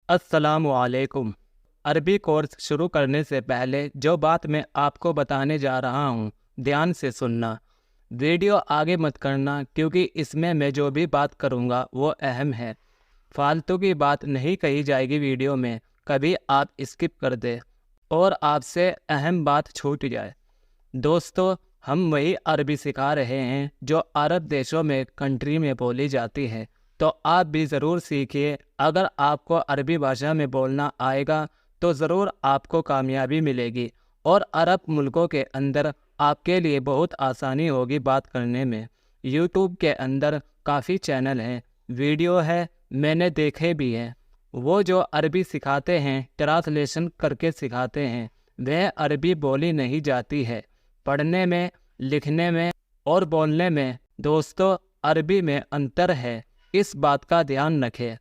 अस्सलामुअलैकुम। अरबी कोर्स शुरू करने से पहले जो बात मैं आपको बताने जा रहा हूँ, ध्यान से सुनना। वीडियो आगे मत करना क्योंकि इसमें मैं जो भी बात करूँगा वो अहम है। फालतू की बात नहीं कही जाएगी वीडियो में, कभी आप स्किप कर दे और आपसे अहम बात छूट जाए। दोस्तों, हम वही अरबी सिखा रहे हैं जो अरब देशों में कंट्री में बोली जाती है, तो आप भी ज़रूर सीखिए। अगर आपको अरबी भाषा में बोलना आएगा तो ज़रूर आपको कामयाबी मिलेगी और अरब मुल्कों के अंदर आपके लिए बहुत आसानी होगी बात करने में। यूट्यूब के अंदर काफ़ी चैनल हैं, वीडियो है, मैंने देखे भी हैं। वो जो अरबी सिखाते हैं ट्रांसलेशन करके सिखाते हैं, वह अरबी बोली नहीं जाती है। पढ़ने में, लिखने में और बोलने में दोस्तों अरबी में अंतर है, इस बात का ध्यान रखें।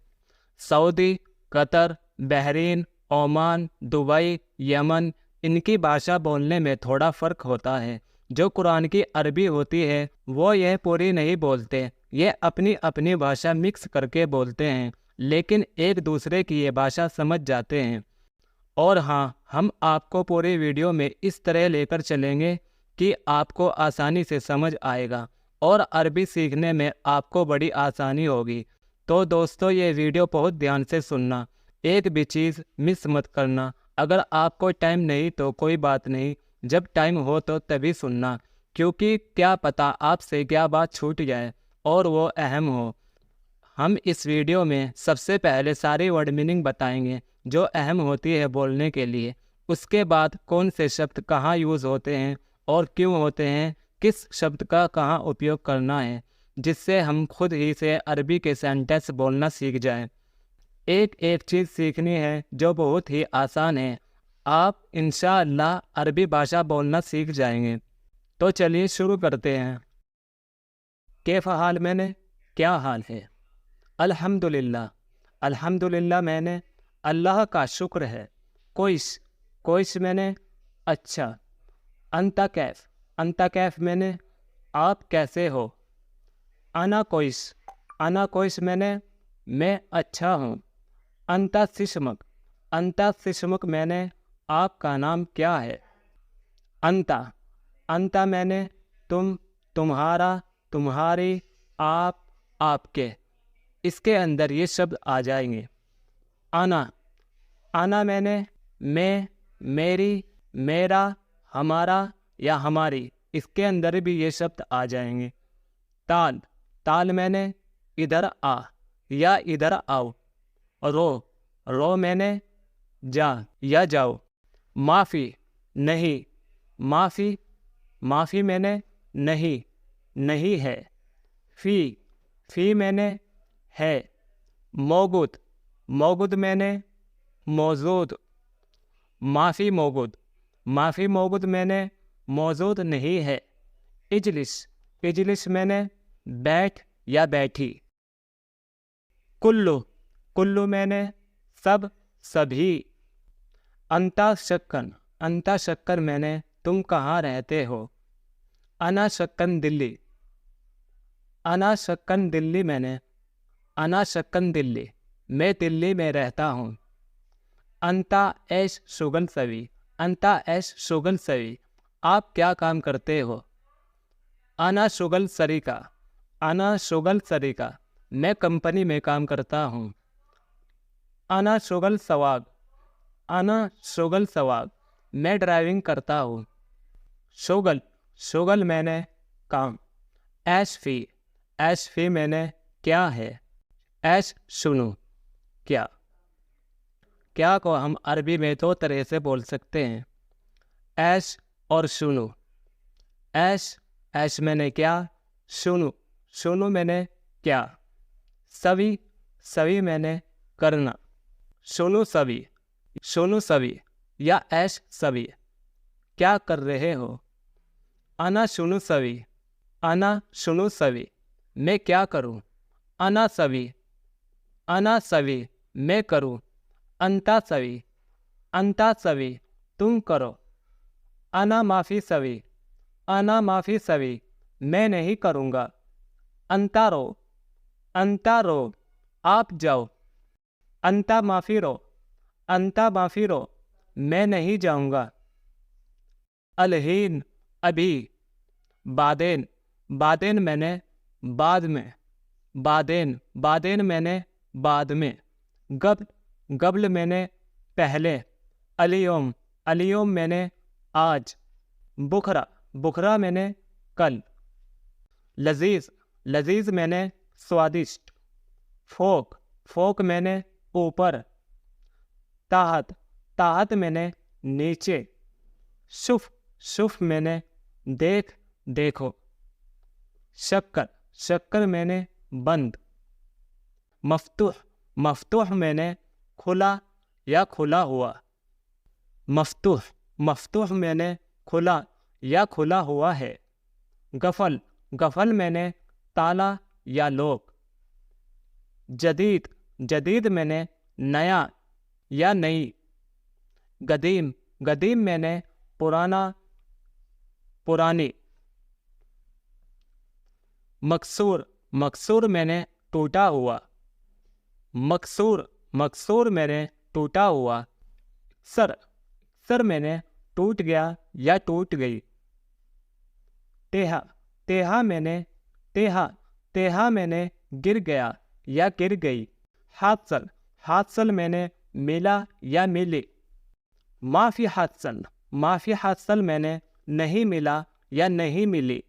Saudi, Qatar, Bahrain, Oman, Dubai, Yemen, इनकी भाषा बोलने में थोड़ा फ़र्क होता है। जो कुरान की अरबी होती है वो यह पूरी नहीं बोलते, ये अपनी अपनी भाषा मिक्स करके बोलते हैं, लेकिन एक दूसरे की ये भाषा समझ जाते हैं। और हाँ, हम आपको पूरी वीडियो में इस तरह लेकर चलेंगे कि आपको आसानी से समझ आएगा और अरबी सीखने में आपको बड़ी आसानी होगी। तो दोस्तों, ये वीडियो बहुत ध्यान से सुनना, एक भी चीज़ मिस मत करना। अगर आपको टाइम नहीं तो कोई बात नहीं, जब टाइम हो तो तभी सुनना, क्योंकि क्या पता आपसे क्या बात छूट जाए और वो अहम हो। हम इस वीडियो में सबसे पहले सारी वर्ड मीनिंग बताएंगे जो अहम होती है बोलने के लिए। उसके बाद कौन से शब्द कहाँ यूज़ होते हैं और क्यों होते हैं, किस शब्द का कहाँ उपयोग करना है, जिससे हम खुद ही से अरबी के सेंटेंस बोलना सीख जाएं। एक एक चीज़ सीखनी है जो बहुत ही आसान है, आप इंशाअल्लाह अरबी भाषा बोलना सीख जाएंगे। तो चलिए शुरू करते हैं। कैफ़ हाल मैंने, क्या हाल है? अल्हम्दुलिल्लाह, अल्हम्दुलिल्लाह मैंने, अल्लाह का शुक्र है। कोइश, कोइश मैंने, अच्छा। अंता कैफ, अंता कैफ मैंने, आप कैसे हो? अना कोइश, अना कोइश मैंने, मैं अच्छा हूँ। अंता सिशमक, अंता सिशमक मैंने, आपका नाम क्या है? अंता, अंता मैंने, तुम, तुम्हारा, तुम्हारी, आप, आपके। इसके अंदर ये शब्द आ जाएंगे। आना, आना मैंने, मैं, मेरी, मेरा, हमारा या हमारी। इसके अंदर भी ये शब्द आ जाएंगे। ताल, ताल मैंने, इधर आ या इधर आओ। रो, रो मैंने, जा या जाओ। माफ़ी, नहीं, माफ़ी, माफ़ी मैंने, नहीं, नहीं है। फ़ी, फ़ी मैंने, है। मौजूद, मौजूद मैंने, मौजूद। माफ़ी मौजूद, माफ़ी मौजूद मैंने, मौजूद नहीं है। इजलिस, इजलिस मैंने, बैठ या बैठी। कुल्लू, कुल्लू मैंने, सब, सभी। अंता शक्कन, अंता शक्कर मैंने, तुम कहाँ रहते हो? अना शक्कन दिल्ली, अना शक्कन दिल्ली मैंने, अना शक्कन दिल्ली, मैं दिल्ली में रहता हूँ। अंता ऐश शुगल सवी, अंता ऐश शुगल सवी, आप क्या काम करते हो? अना शुगल सरीका, अना शुगल सरीका, मैं कंपनी में काम करता हूँ। अना शुगल सवाग, अना शुगल सवाग, मैं ड्राइविंग करता हूँ। शुगल, शुगल मैंने, काम। ऐश फी, ऐश फी मैंने, क्या है? ऐश सुनो, क्या। क्या को हम अरबी में दो तरह से बोल सकते हैं, ऐश और सुनो। ऐश, ऐश मैंने क्या, सुनो, सुनो मैंने क्या। सवी, सवी मैंने करना। सुनो सवी, सुनो सवी या ऐश सवी, क्या कर रहे हो? अना सुनो सवी, अना सुनो सवी, मैं क्या करूं? अना सवी, अना सवी, मैं करूं। अंता सवी, अंता सवी, तुम करो। अना माफ़ी सवी, अना माफ़ी सवी, मैं नहीं करूँगा। अंता रो, अंता रो, आप जाओ। انتا معافی رو، انتا معافی رو، میں نہیں جاؤں گا. الہین ابھی. بعدین، بعدین میں نے بعد میں، بعدین، بعدین میں نے بعد میں. قبل، قبل میں نے پہلے. الیوم، الیوم میں نے آج. بکرا، بکرا میں نے کل. لذیذ، لذیذ میں نے سوادشٹ. فوق، فوق میں نے اوپر. تحت، تحت میں نے نیچے. شف، شف میں نے دیکھ، دیکھو. شکر، شکر میں نے بند. مفتوح، مفتوح میں نے کھلا یا کھلا ہوا. مفتوح، مفتوح میں نے کھلا یا کھلا ہوا ہے. غفل، غفل میں نے تالا یا لوک. جدید، جدید میں نے نیا یا نئی. قدیم، قدیم میں نے پرانا، پرانی. مکسور، مکسور میں نے ٹوٹا ہوا. مکسور، مکسور میں نے ٹوٹا ہوا. سر، سر میں نے ٹوٹ گیا یا ٹوٹ گئی. ٹیہا، ٹیہا میں نے ٹیہا، ٹیہا میں نے گر گیا یا گر گئی. حادثل، حادثل میں نے ملا یا ملی. معافی حادثل، معافی حادثل میں نے نہیں ملا یا نہیں ملی.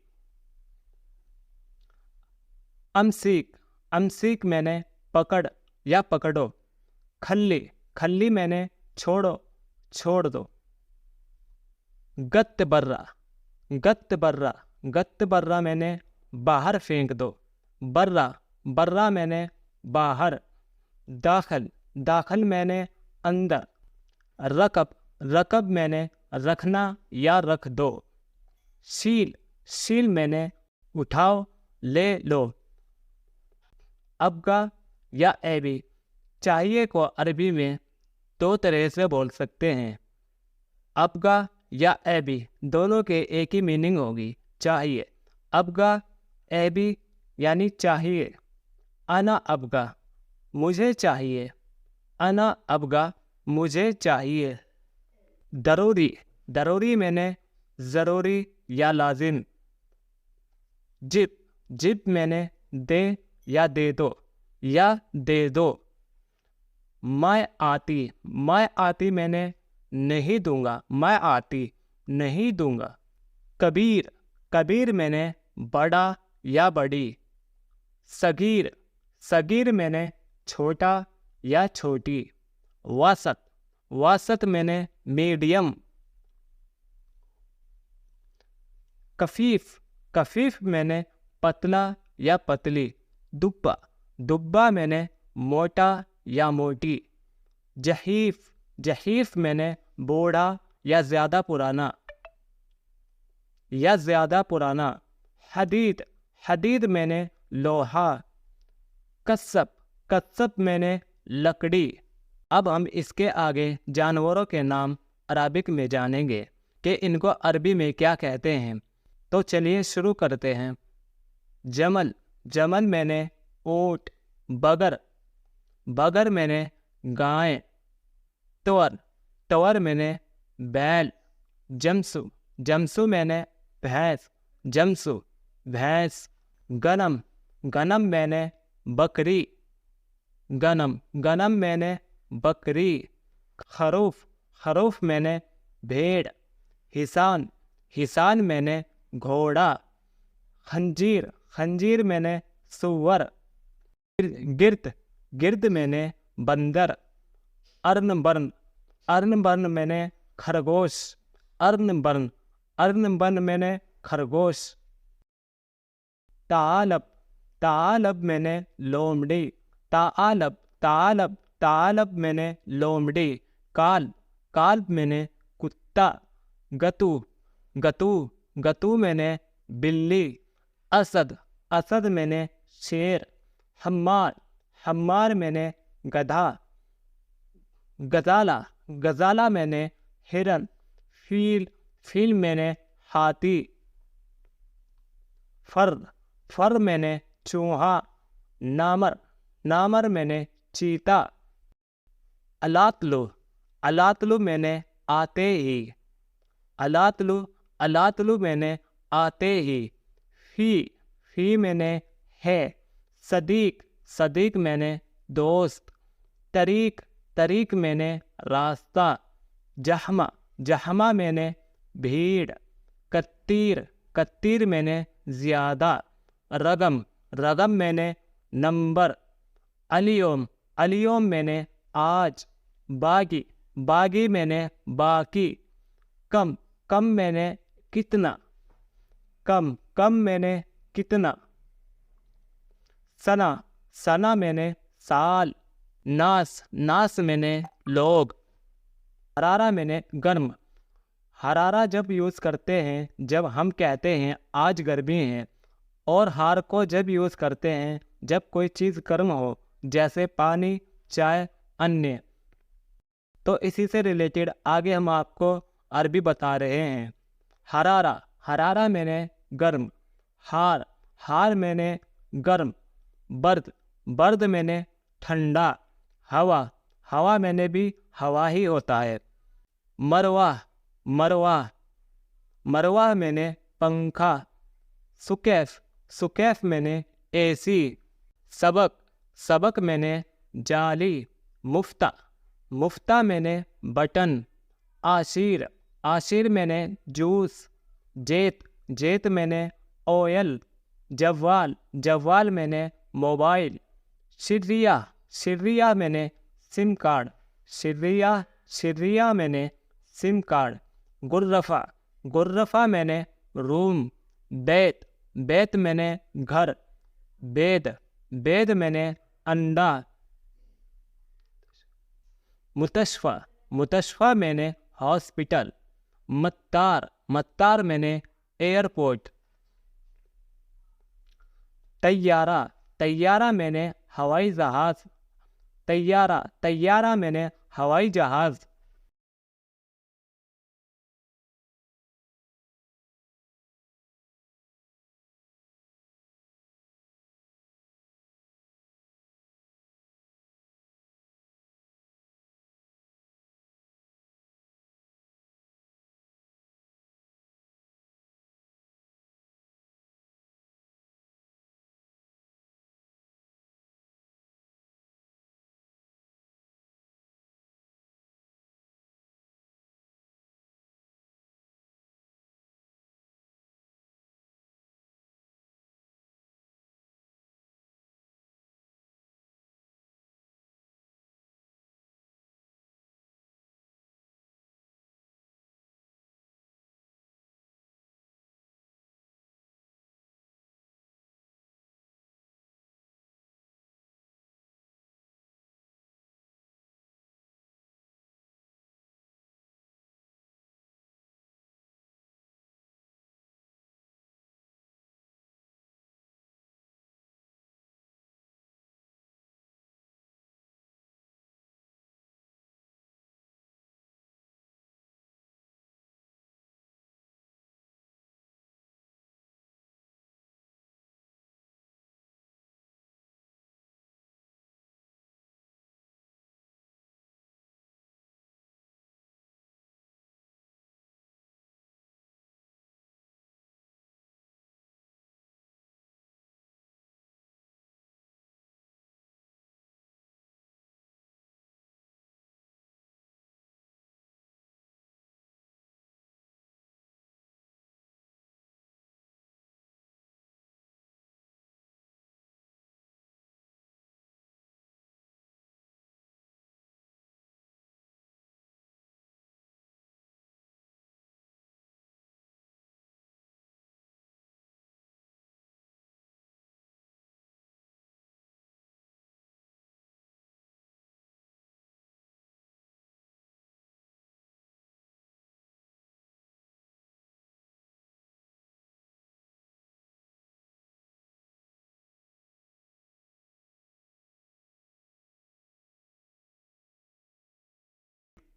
امسیک، امسیک میں نے پکڑ یا پکڑو. کھلی، کھلی میں نے چھوڑو، چھوڑ دو. گت برا، گت برا، گت برا میں نے باہر پھینک دو. برا، برا میں نے باہر. داخل، داخل میں نے اندر. رکب، رکب میں نے رکھنا یا رکھ دو. شیل، شیل میں نے اٹھاؤ، لے لو. ابگا یا ایبی. چاہیے کو عربی میں دو طرح سے بول سکتے ہیں. ابگا یا ایبی دونوں کے ایک ہی میننگ ہوگی، چاہیے. ابگا، ایبی یعنی چاہیے. انا ابگا، مجھے چاہیے. انا ابگا، مجھے چاہیے. ضروری، ضروری میں نے ضروری یا لازم. جب، جب میں نے دے یا دے دو یا دے دو. میں آتی، میں آتی میں نے نہیں دوں گا، میں آتی نہیں دوں گا. کبیر، کبیر میں نے بڑا یا بڑی. صغیر، صغیر میں نے چھوٹا یا چھوٹی. وسط، وسط میں نے میڈیم. کفیف، کفیف میں نے پتلا یا پتلی. دبا، دبا میں نے موٹا یا موٹی. جحیف، جحیف میں نے بوڑھا یا زیادہ پرانا، یا زیادہ پرانا. حدید، حدید میں نے لوہا. قصب، قصب میں نے لکڑی. اب ہم اس کے آگے جانوروں کے نام عربک میں جانیں گے کہ ان کو عربی میں کیا کہتے ہیں. تو چلیے شروع کرتے ہیں. جمل، جمل میں نے اونٹ. بگر، بگر میں نے گائیں. تور، تور میں نے بیل. جمسو، جمسو میں نے بھینس. جمسو، بھینس. غنم، غنم میں نے بکری. غنم، غنم میں نے بکری. خروف، خروف میں نے بھیڑ. حصان، حصان میں نے گھوڑا. خنجیر، خنجیر میں نے سور. گرد، گرد میں نے بندر. ارن برن، ارن برن میں نے خرگوش. ارن برن، ارن برن میں نے خرگوش. تعالب، تعالب میں نے لومڑی. تعالب، تعالب، تعالب میں نے لومڑی. کال، کالب میں نے کتا. گتو، گتو، گتو میں نے بلی. اسد، اسد میں نے شیر. حمار، حمار میں نے گدھا. غزالہ، غزالہ میں نے ہرن. فیل، فیل میں نے ہاتھی. فر، فر میں نے چوہا. نامر، نامر میں نے چیتا. अलातलु, अलातलु मैंने आते ही, अलातलु, अलातलु मैंने आते ही। फी मैंने है, सदीक, सदीक मैंने दोस्त। तरीक, तरीक मैंने रास्ता। जहमा, जहमा मैंने भीड़। कत्तीर, कत्तीर मैंने ज़्यादा। रगम, रगम मैंने नंबर। अलियोम, अलियोम मैंने आज। बागी, बागी मैंने बाकी। कम, कम मैंने कितना, कम, कम मैंने कितना। सना, सना मैंने साल। नास, नास मैंने लोग। हरारा मैंने गर्म। हरारा जब यूज़ करते हैं जब हम कहते हैं आज गर्मी है, और हार को जब यूज़ करते हैं जब कोई चीज़ गर्म हो, जैसे पानी, चाय, अन्य। तो इसी से रिलेटेड आगे हम आपको अरबी बता रहे हैं। हरारा, हरारा मैंने गर्म। हार, हार मैंने गर्म। बर्द, बर्द मैंने ठंडा। हवा, हवा मैंने भी हवा ही होता है। मरवा, मरवा, मरवा मैंने पंखा। सुकैफ, सुकैफ मैंने एसी। सबक, सबक मैंने जाली। मुफ्ता, मुफ्ता मैंने बटन। आशीर, आशीर मैंने जूस। जेत, जेत मैंने ऑयल। जवाल, जवाल मैंने मोबाइल। शिर्रिया, शिर्रिया मैंने सिम कार्ड। शिर्रिया, शिर्रिया मैंने सिम कार्ड। गुर्रफा, गुर्रफा मैंने रूम। बैत, बैत मैंने घर। बेद, बेद मैंने अंडा। मुतशफ़ा, मुतशफ़ा मैंने हॉस्पिटल। मत्तार, मत्तार मैंने एयरपोर्ट। तैयारा, तैयारा मैंने हवाई जहाज़। तैयारा, तैयारा मैंने हवाई जहाज़।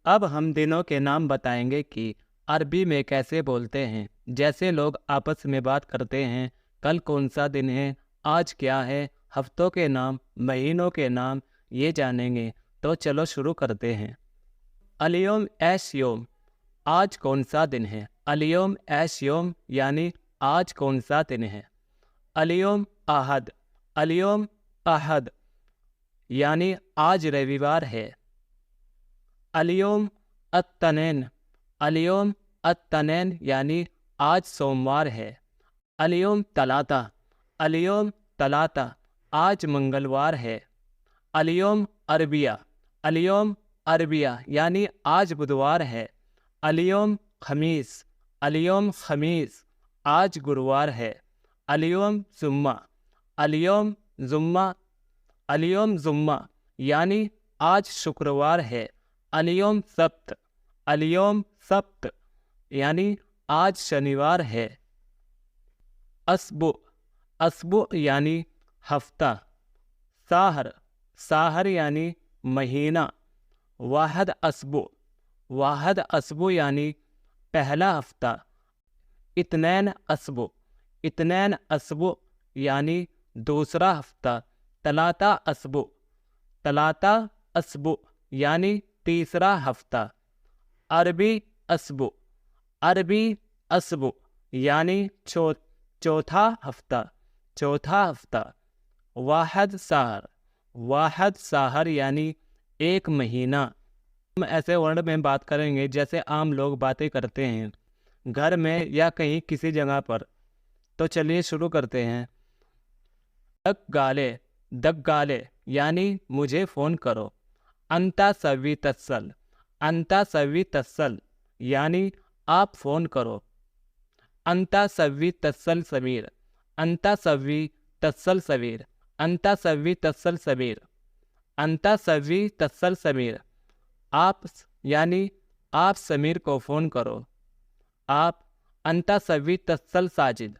अब हम दिनों के नाम बताएंगे कि अरबी में कैसे बोलते हैं। जैसे लोग आपस में बात करते हैं, कल कौन सा दिन है, आज क्या है, हफ्तों के नाम, महीनों के नाम, ये जानेंगे। तो चलो शुरू करते हैं। अलियोम ऐश योम, आज कौन सा दिन है। अलियोम ऐश योम यानी आज कौन सा दिन है। अलियोम अहद, अलियोम अहद यानी आज रविवार है। अलियोम अत्तनैन, अलियोम अत्तनैन यानी आज सोमवार है। अलियोम तलाता, अलियोम तलाता आज मंगलवार है। अलियोम अरबिया, अलियोम अरबिया यानी आज बुधवार है। अलियोम खमीस, अलियोम खमीस आज गुरुवार है। अलियोम जुम्मा, अलियोम जुम्मा, अलियोम जुम्मा यानी आज शुक्रवार है। अलियोम सब्त, अलियोम सब्त यानी आज शनिवार है। असबु, असबु यानी हफ्ता। साहर, साहर यानी महीना। वाहद असबु, वाहद असबु यानी पहला हफ्ता। इतनैन असबु, इतनैन असबु यानी दूसरा हफ्ता। तलाता असबु, तलाता असबु यानी तीसरा हफ्ता। अरबी असबु, अरबी असबु यानी चौथा हफ्ता, चौथा हफ्ता। वाहद साहर, वाहद साहर यानी एक महीना। हम ऐसे वर्ड में बात करेंगे जैसे आम लोग बातें करते हैं घर में या कहीं किसी जगह पर। तो चलिए शुरू करते हैं। दक गाले, दक गाले यानी मुझे फ़ोन करो। अंता सवी तत्सल, अंता सवी तत्सल यानी आप फ़ोन करो। अंता सवी तत्सल समीर, अंता सवी तत्सल समीर, अंता सवी तत्सल समीर, अंता सवी तत्सल समीर आप यानी आप समीर को फ़ोन करो। आप अंता सवी तत्सल साजिद,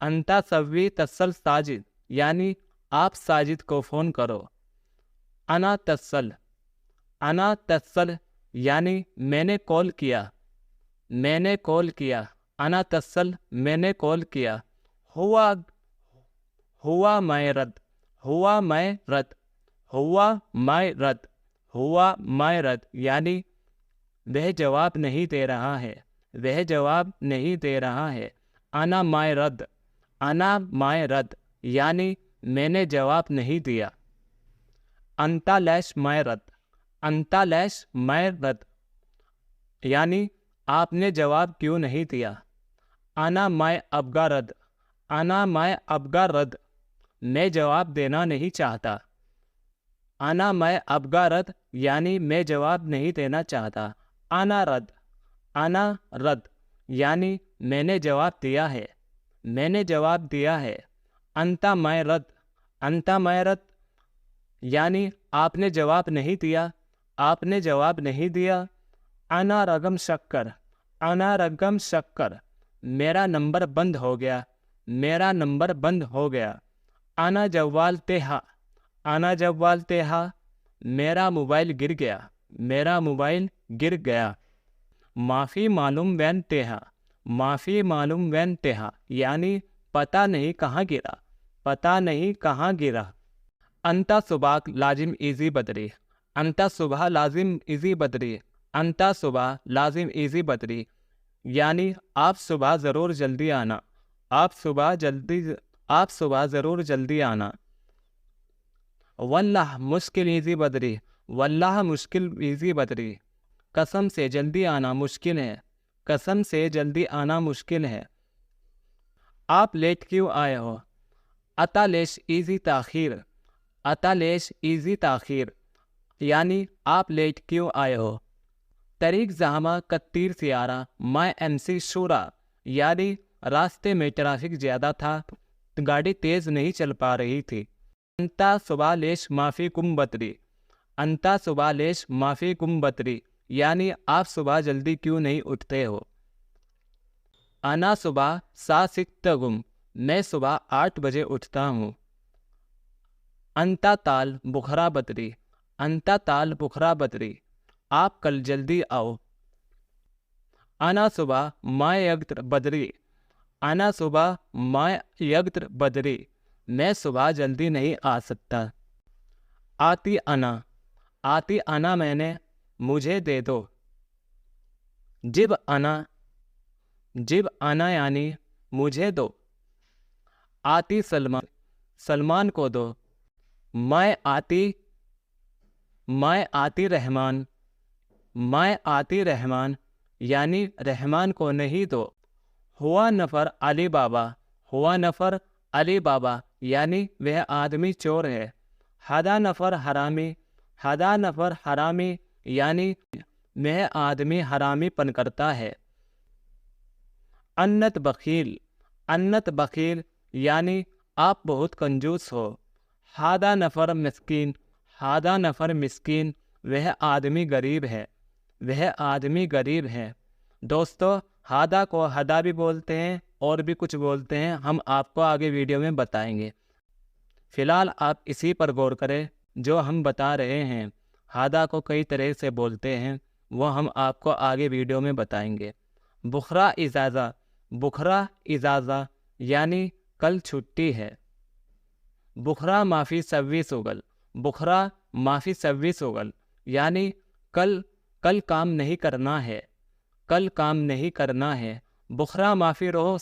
अंता सवी तत्सल साजिद यानी आप साजिद को फ़ोन करो। अना तत्सल, अना तत्सल यानी मैंने कॉल किया, मैंने कॉल किया। अना तत्सल मैंने कॉल किया। हुआ, हुआ मैं रद्द, हुआ मैं रद्द, हुआ मैं रद्द, हुआ मैं रद्द यानी वह जवाब नहीं दे रहा है, वह जवाब नहीं दे रहा है। अना मैं रद्द, अना मैं रद्द यानी मैंने जवाब नहीं दिया। अंता लैश मैं रद्द, अंता लैश मैं रद्द यानी आपने जवाब क्यों नहीं दिया। अना मैं अबगा रद्द, अना मैं अबगा रद्द मैं जवाब देना नहीं चाहता। अना मैं अबगा रद्द यानी मैं जवाब नहीं देना चाहता। अना रद्द, अना रद्द यानी मैंने जवाब दिया है, मैंने जवाब दिया है। अंता मैं रद्द, अंता मैं रद्द यानी आपने जवाब नहीं दिया, आपने जवाब नहीं दिया। अना रगम शक्कर, अना रगम शक्कर मेरा नंबर बंद हो गया, मेरा नंबर बंद हो गया। अना जवाल तेहा, अना जवाल तेहा मेरा मोबाइल गिर गया, मेरा मोबाइल गिर गया। माफ़ी मालूम वैन तेहा, माफ़ी मालूम वैन तेहा यानी पता नहीं कहाँ गिरा, पता नहीं कहाँ गिरा। अंता सुबह लाजिम इजी बदरी, अंता सुबह लाजिम इजी बदरी, अंता सुबह लाजिम इजी बदरी यानी आप सुबह ज़रूर जल्दी आना, आप सुबह जल्दी, आप सुबह ज़रूर जल्दी आना। वल्लाह मुश्किल इजी बदरी, वल्लाह मुश्किल इजी बदरी कसम से जल्दी आना मुश्किल है, कसम से जल्दी आना मुश्किल है। आप लेट क्यों आए हो। अतालेश इजी ताखीर, अतालेश इजी ताखीर यानी आप लेट क्यों आए हो। तरीक जहामा कत्तीर सियारा माय एमसी शूरा यानी रास्ते में ट्रैफिक ज़्यादा था, गाड़ी तेज़ नहीं चल पा रही थी। अंता सुबह लेश माफ़ी कुम बतरी, अंता सुबह लेश माफ़ी कुम बतरी यानी आप सुबह जल्दी क्यों नहीं उठते हो। अना सुबह सा सिक्तगुम मैं सुबह 8 बजे उठता हूँ। अंता ताल बुखरा बतरी, अंता ताल बुखरा बतरी आप कल जल्दी आओ। अना सुबह माय यग्त्र बदरी, अना सुबह माय यग्त्र बदरी मैं सुबह जल्दी नहीं आ सकता। आती अना, आती आना मैंने मुझे दे दो। जिब आना यानी मुझे दो। आती सलमान को दो। मैं आती रहमान यानी रहमान को नहीं दो। हुआ नफर अली बाबा यानी वह आदमी चोर है। हदा नफर हरामी यानी वह आदमी हरामीपन करता है। अन्नत बखील यानी आप बहुत कंजूस हो। हादा नफर मिस्कीन वह आदमी गरीब है। दोस्तों, हादा को हदा भी बोलते हैं और भी कुछ बोलते हैं, हम आपको आगे वीडियो में बताएंगे। फिलहाल आप इसी पर गौर करें जो हम बता रहे हैं। हादा को कई तरह से बोलते हैं, वो हम आपको आगे वीडियो में बताएंगे। बुखरा इजाज़ा यानी कल छुट्टी है। बुखरा माफ़ी सव्वी सोगल यानी कल काम नहीं करना है। बुखरा माफ़ी रोह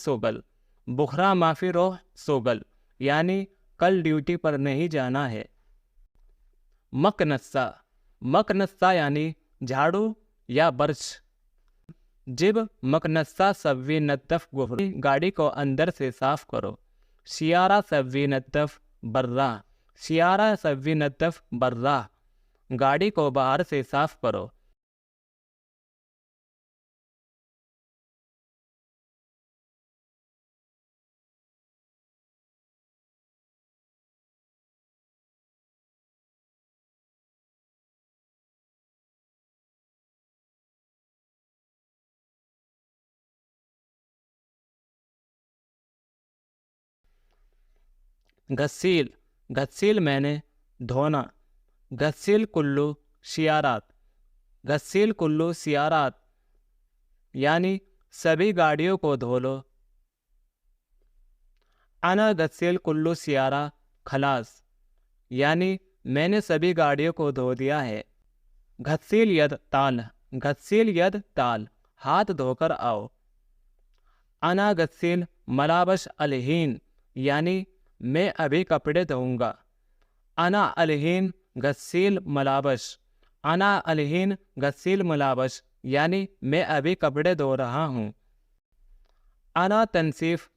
सोगल यानी कल ड्यूटी पर नहीं जाना है। मकनस्सा यानी झाड़ू या बर्श। जिब मकनस्सा सव्वी नद्दफ गुफरी गाड़ी को अंदर से साफ करो। शियारा सव्वी नद्दफ बर्रा गाड़ी को बाहर से साफ करो। घसील मैंने धोना। घसील कुल्लू सियारात यानी सभी गाड़ियों को धो लो। अना घसील कुल्लू सियारा खलास यानी मैंने सभी गाड़ियों को धो दिया है। घसील यद ताल हाथ धोकर आओ। अना घसील मलाबश अलहीन यानी मैं अभी कपड़े धोऊंगा। अना अलहीन घसील मलाबश यानी मैं अभी कपड़े धो रहा हूँ। अना तनसीफ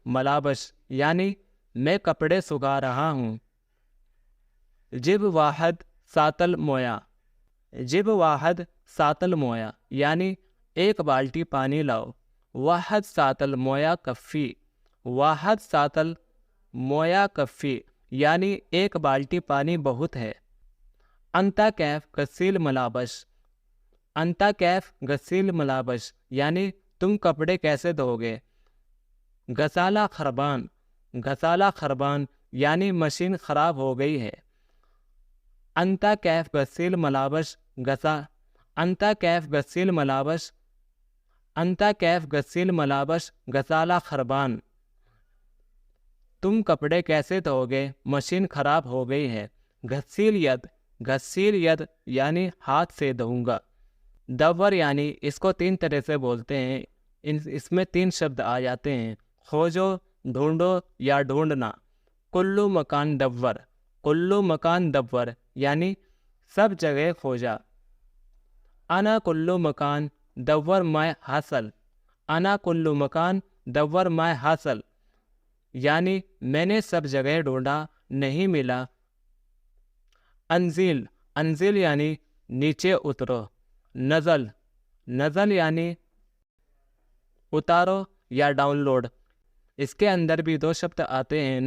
मलाबश यानी मैं कपड़े सुखा रहा हूँ। जिब वाहद सातल मोया यानी एक बाल्टी पानी लाओ। वाहद सातल मोया कफ़ी यानी एक बाल्टी पानी बहुत है। अंता कैफ गसील मलाबश यानी तुम कपड़े कैसे धोगे। गसाला खरबान यानी मशीन खराब हो गई है। अंता कैफ गसील मलाबश गसाला खरबान तुम कपड़े कैसे धोगे, मशीन खराब हो गई है। घसील यद यानी हाथ से धोऊंगा। दव्वर यानी इसको 3 तरह से बोलते हैं, इसमें 3 शब्द आ जाते हैं, खोजो, ढूंढो या ढूंढना। कुल्लू मकान दव्वर यानी सब जगह खोजा। अना कुल्लू मकान दव्वर माय हासल यानी मैंने सब जगह ढूंढा, नहीं मिला। अंजिल यानी नीचे उतरो। नज़ल यानी उतारो या डाउनलोड। इसके अंदर भी 2 शब्द आते हैं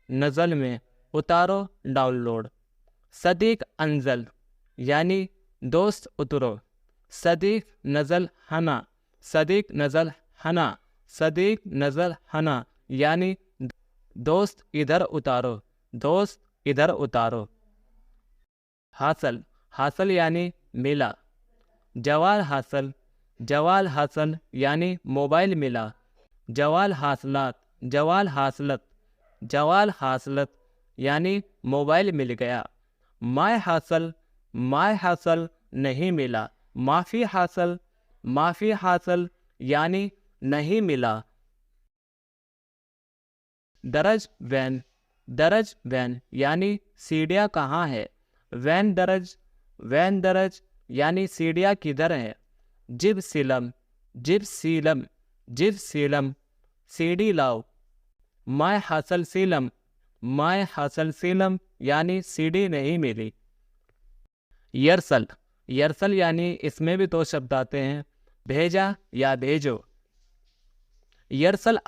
नज़ल में उतारो, डाउनलोड। सदीक अंजल यानी दोस्त उतरो। सदीक नज़ल हना यानी दोस्त इधर उतारो। हासल यानी मिला। जवाल हासल यानी मोबाइल मिला। जवाल हासलत यानी मोबाइल मिल गया। माय हासिल नहीं मिला। माफ़ी हासिल यानी नहीं मिला। दरज वैन यानी सीढ़ियाँ कहाँ है। वैन दरज यानी सीढ़ियाँ किधर है। जिब सीलम सीढ़ी लाओ। माय हासिल सीलम यानी सीढ़ी नहीं मिली। यरसल यानी इसमें भी 2 शब्द आते हैं, भेजा या भेजो। यरसल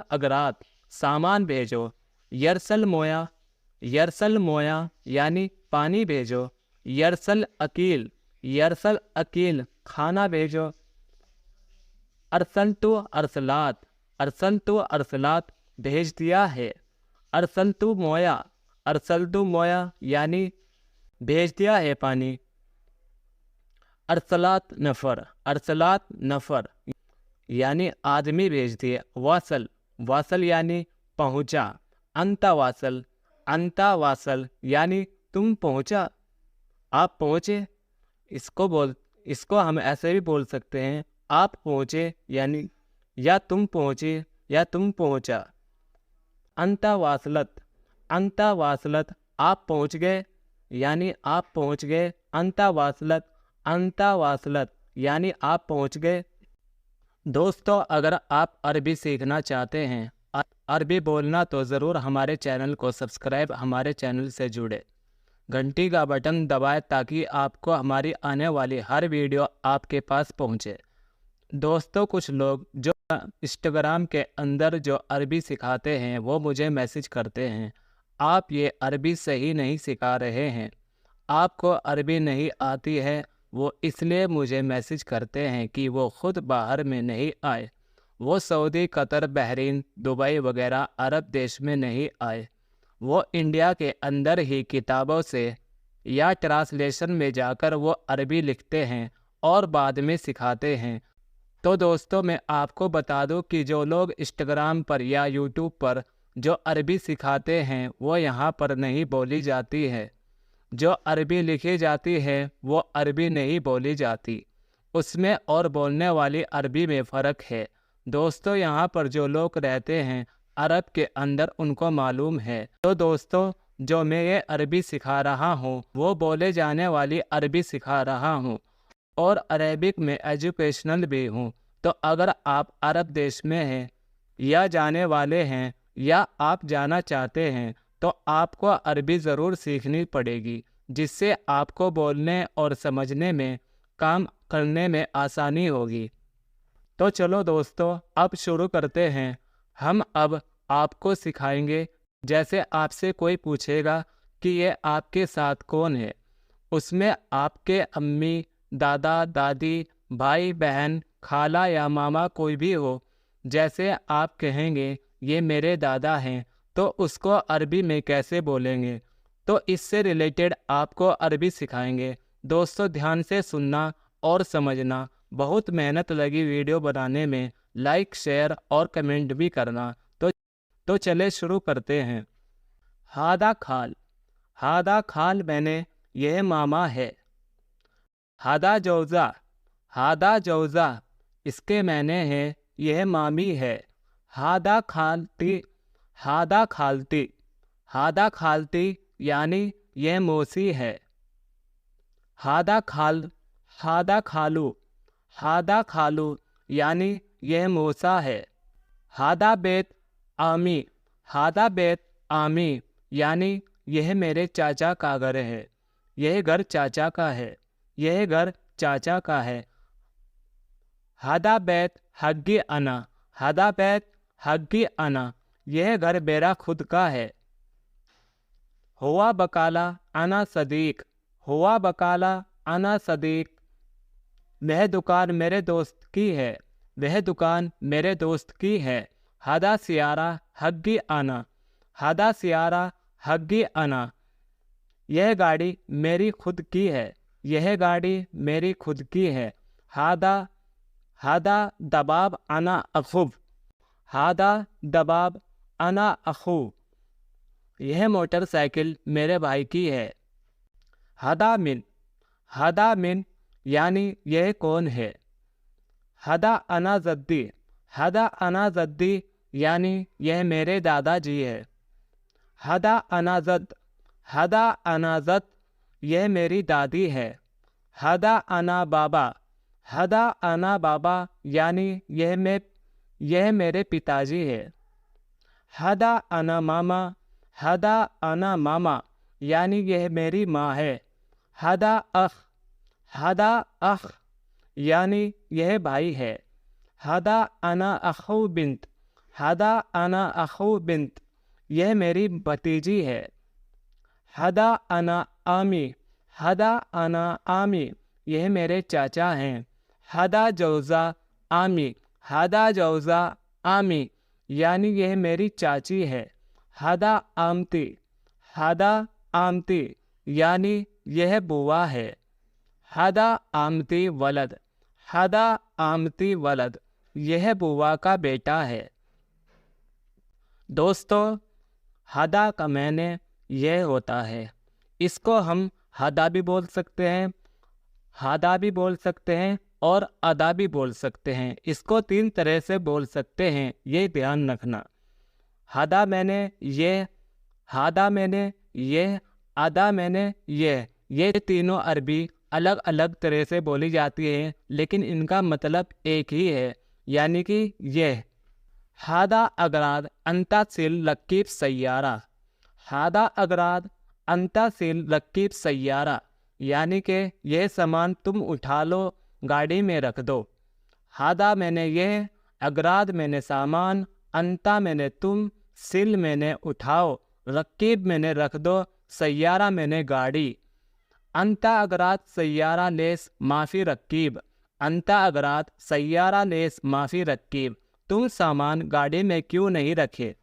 अगरात सामान भेजो। यरसल मोया यानी पानी भेजो। यरसल अकील खाना भेजो। अरसलतु अरसलात भेज दिया है। अरसलतु मोया यानी भेज दिया है पानी। अरसलात नफर यानी आदमी भेज दिए। वासल यानी पहुँचा। अंता वासल यानी तुम पहुँचा, आप पहुँचे। इसको हम ऐसे भी बोल सकते हैं, आप पहुँचे यानी या तुम पहुँचे या तुम पहुँचा। अंता वासलत आप पहुँच गए यानी आप पहुँच गए। अंता वासलत यानी आप पहुँच गए। दोस्तों, अगर आप अरबी सीखना चाहते हैं, अरबी बोलना, तो ज़रूर हमारे चैनल को सब्सक्राइब, हमारे चैनल से जुड़े, घंटी का बटन दबाएं ताकि आपको हमारी आने वाली हर वीडियो आपके पास पहुंचे। दोस्तों, कुछ लोग जो इंस्टाग्राम के अंदर जो अरबी सिखाते हैं वो मुझे मैसेज करते हैं, आप ये अरबी सही नहीं सिखा रहे हैं, आपको अरबी नहीं आती है। वो इसलिए मुझे मैसेज करते हैं कि वो ख़ुद बाहर में नहीं आए, वो सऊदी, कतर, बहरीन, दुबई वगैरह अरब देश में नहीं आए, वो इंडिया के अंदर ही किताबों से या ट्रांसलेशन में जाकर वो अरबी लिखते हैं और बाद में सिखाते हैं। तो दोस्तों, मैं आपको बता दूं कि जो लोग इंस्टाग्राम पर या यूट्यूब पर जो अरबी सिखाते हैं वो यहाँ पर नहीं बोली जाती है। जो अरबी लिखी जाती है वो अरबी नहीं बोली जाती, उसमें और बोलने वाली अरबी में फ़र्क है। दोस्तों, यहाँ पर जो लोग रहते हैं अरब के अंदर उनको मालूम है। तो दोस्तों, जो मैं ये अरबी सिखा रहा हूँ वो बोले जाने वाली अरबी सिखा रहा हूँ और अरेबिक में एजुकेशनल भी हूँ। तो अगर आप अरब देश में हैं या जाने वाले हैं या आप जाना चाहते हैं तो आपको अरबी ज़रूर सीखनी पड़ेगी, जिससे आपको बोलने और समझने में, काम करने में आसानी होगी। तो चलो दोस्तों, अब शुरू करते हैं। हम अब आपको सिखाएंगे, जैसे आपसे कोई पूछेगा कि ये आपके साथ कौन है, उसमें आपके अम्मी, दादा, दादी, भाई, बहन, खाला या मामा कोई भी हो, जैसे आप कहेंगे ये मेरे दादा हैं, तो उसको अरबी में कैसे बोलेंगे, तो इससे रिलेटेड आपको अरबी सिखाएंगे। दोस्तों, ध्यान से सुनना और समझना। बहुत मेहनत लगी वीडियो बनाने में, लाइक, शेयर और कमेंट भी करना। तो चले शुरू करते हैं। हादा खाल मैंने, यह मामा है। हादा जौज़ा इसके मैंने है, यह मामी है। हादा खालती यानी यह मौसी है। हादा खालू यानी यह मौसा है। हादा बेत आमी यानी यह मेरे चाचा का घर है, यह घर चाचा का है, यह घर चाचा का है। हादा बैत हग्गी अना यह घर मेरा खुद का है। हुआ बकाला अना सदीक वह दुकान मेरे दोस्त की है, वह दुकान मेरे दोस्त की है। हादा सियारा हग्गी आना यह गाड़ी मेरी खुद की है, यह गाड़ी मेरी खुद की है। हादा दबाब अना अखुब यह मोटर साइकिल मेरे भाई की है। हदा मिन यानी यह कौन है। हदा अना जद्दी यानी यह मेरे दादाजी है। हदा अना जद यह मेरी दादी है। हदा अना बाबा यानी यह मेरे पिताजी है। हदा अना मामा यानी यह मेरी माँ है। हदा अख यानी यह भाई है। हदा अना अखू बिंत यह मेरी भतीजी है। हदा अना आमी यह मेरे चाचा हैं। हदा जौज़ा आमी यानी यह मेरी चाची है। हदा आमती यानी यह बुआ है। हदा आमती वलद यह बुआ का बेटा है। दोस्तों, हदा का माने यह होता है। इसको हम हदा भी बोल सकते हैं, हादा भी बोल सकते हैं और अदा भी बोल सकते हैं। इसको 3 तरह से बोल सकते हैं, ये ध्यान रखना। हदा मैंने ये, हादा मैंने ये, अदा मैंने ये तीनों अरबी अलग अलग तरह से बोली जाती हैं, लेकिन इनका मतलब एक ही है, यानी कि यह। हादा अगराद अंतासिल लकीब सैयारा। हादा अगराद अंतासिल लकीब सैयारा यानी कि यह सामान तुम उठा लो, गाड़ी में रख दो। हादा मैंने यह, अगराद मैंने सामान, अंता मैंने तुम, सिल मैंने उठाओ, रकीब मैंने रख दो, सैयारा मैंने गाड़ी। अंता अगराद सैयारा लेस माफ़ी रकीब। अंता अगराद सैयारा लेस माफ़ी रकीब तुम सामान गाड़ी में क्यों नहीं रखे।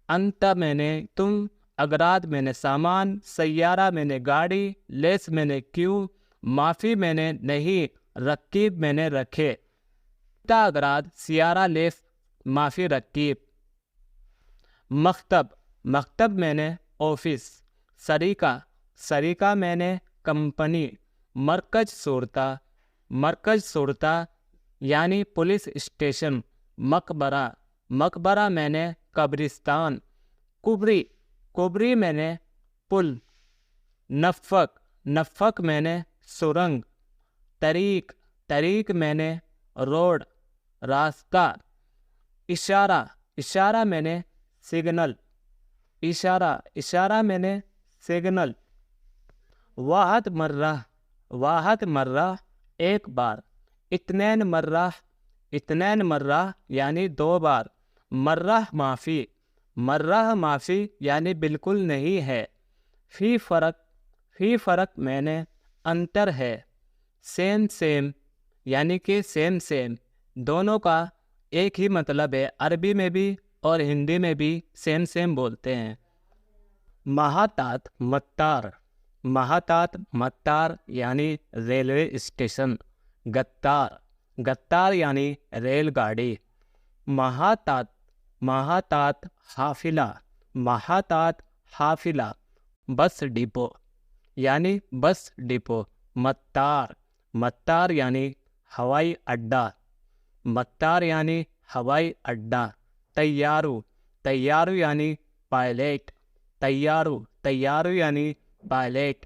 अंता मैंने तुम, अगराद मैंने सामान, सैयारा मैंने गाड़ी, लेस मैंने क्यों, माफ़ी मैंने नहीं, रकीब मैंने रखे। अंता अगराद सियारा लेस माफ़ी रकीब। मकतब मैंने ऑफिस। सरीका मैंने कंपनी। मरकज सूरता यानी पुलिस स्टेशन। मकबरा मैंने कब्रिस्तान। कुबरी मैंने पुल। नफ़क मैंने सुरंग। तरीक मैंने रोड, रास्ता। इशारा मैंने सिग्नल। इशारा मैंने सिग्नल। वाहद मर्रा एक बार। इतनैन मर्रा यानी 2 बार। मर्रा माफ़ी यानी बिल्कुल नहीं है। फी फ़र्क मैंने अंतर है। सेम यानी कि सेम दोनों का एक ही मतलब है। अरबी में भी और हिंदी में भी सेम बोलते हैं। महातात मत्तार यानी रेलवे स्टेशन। गत्तार यानी रेलगाड़ी। महातात हाफिला बस डिपो यानी बस डिपो। मत्तार यानी हवाई अड्डा। तैयारू यानी पायलट। तैयारू यानी पायलट।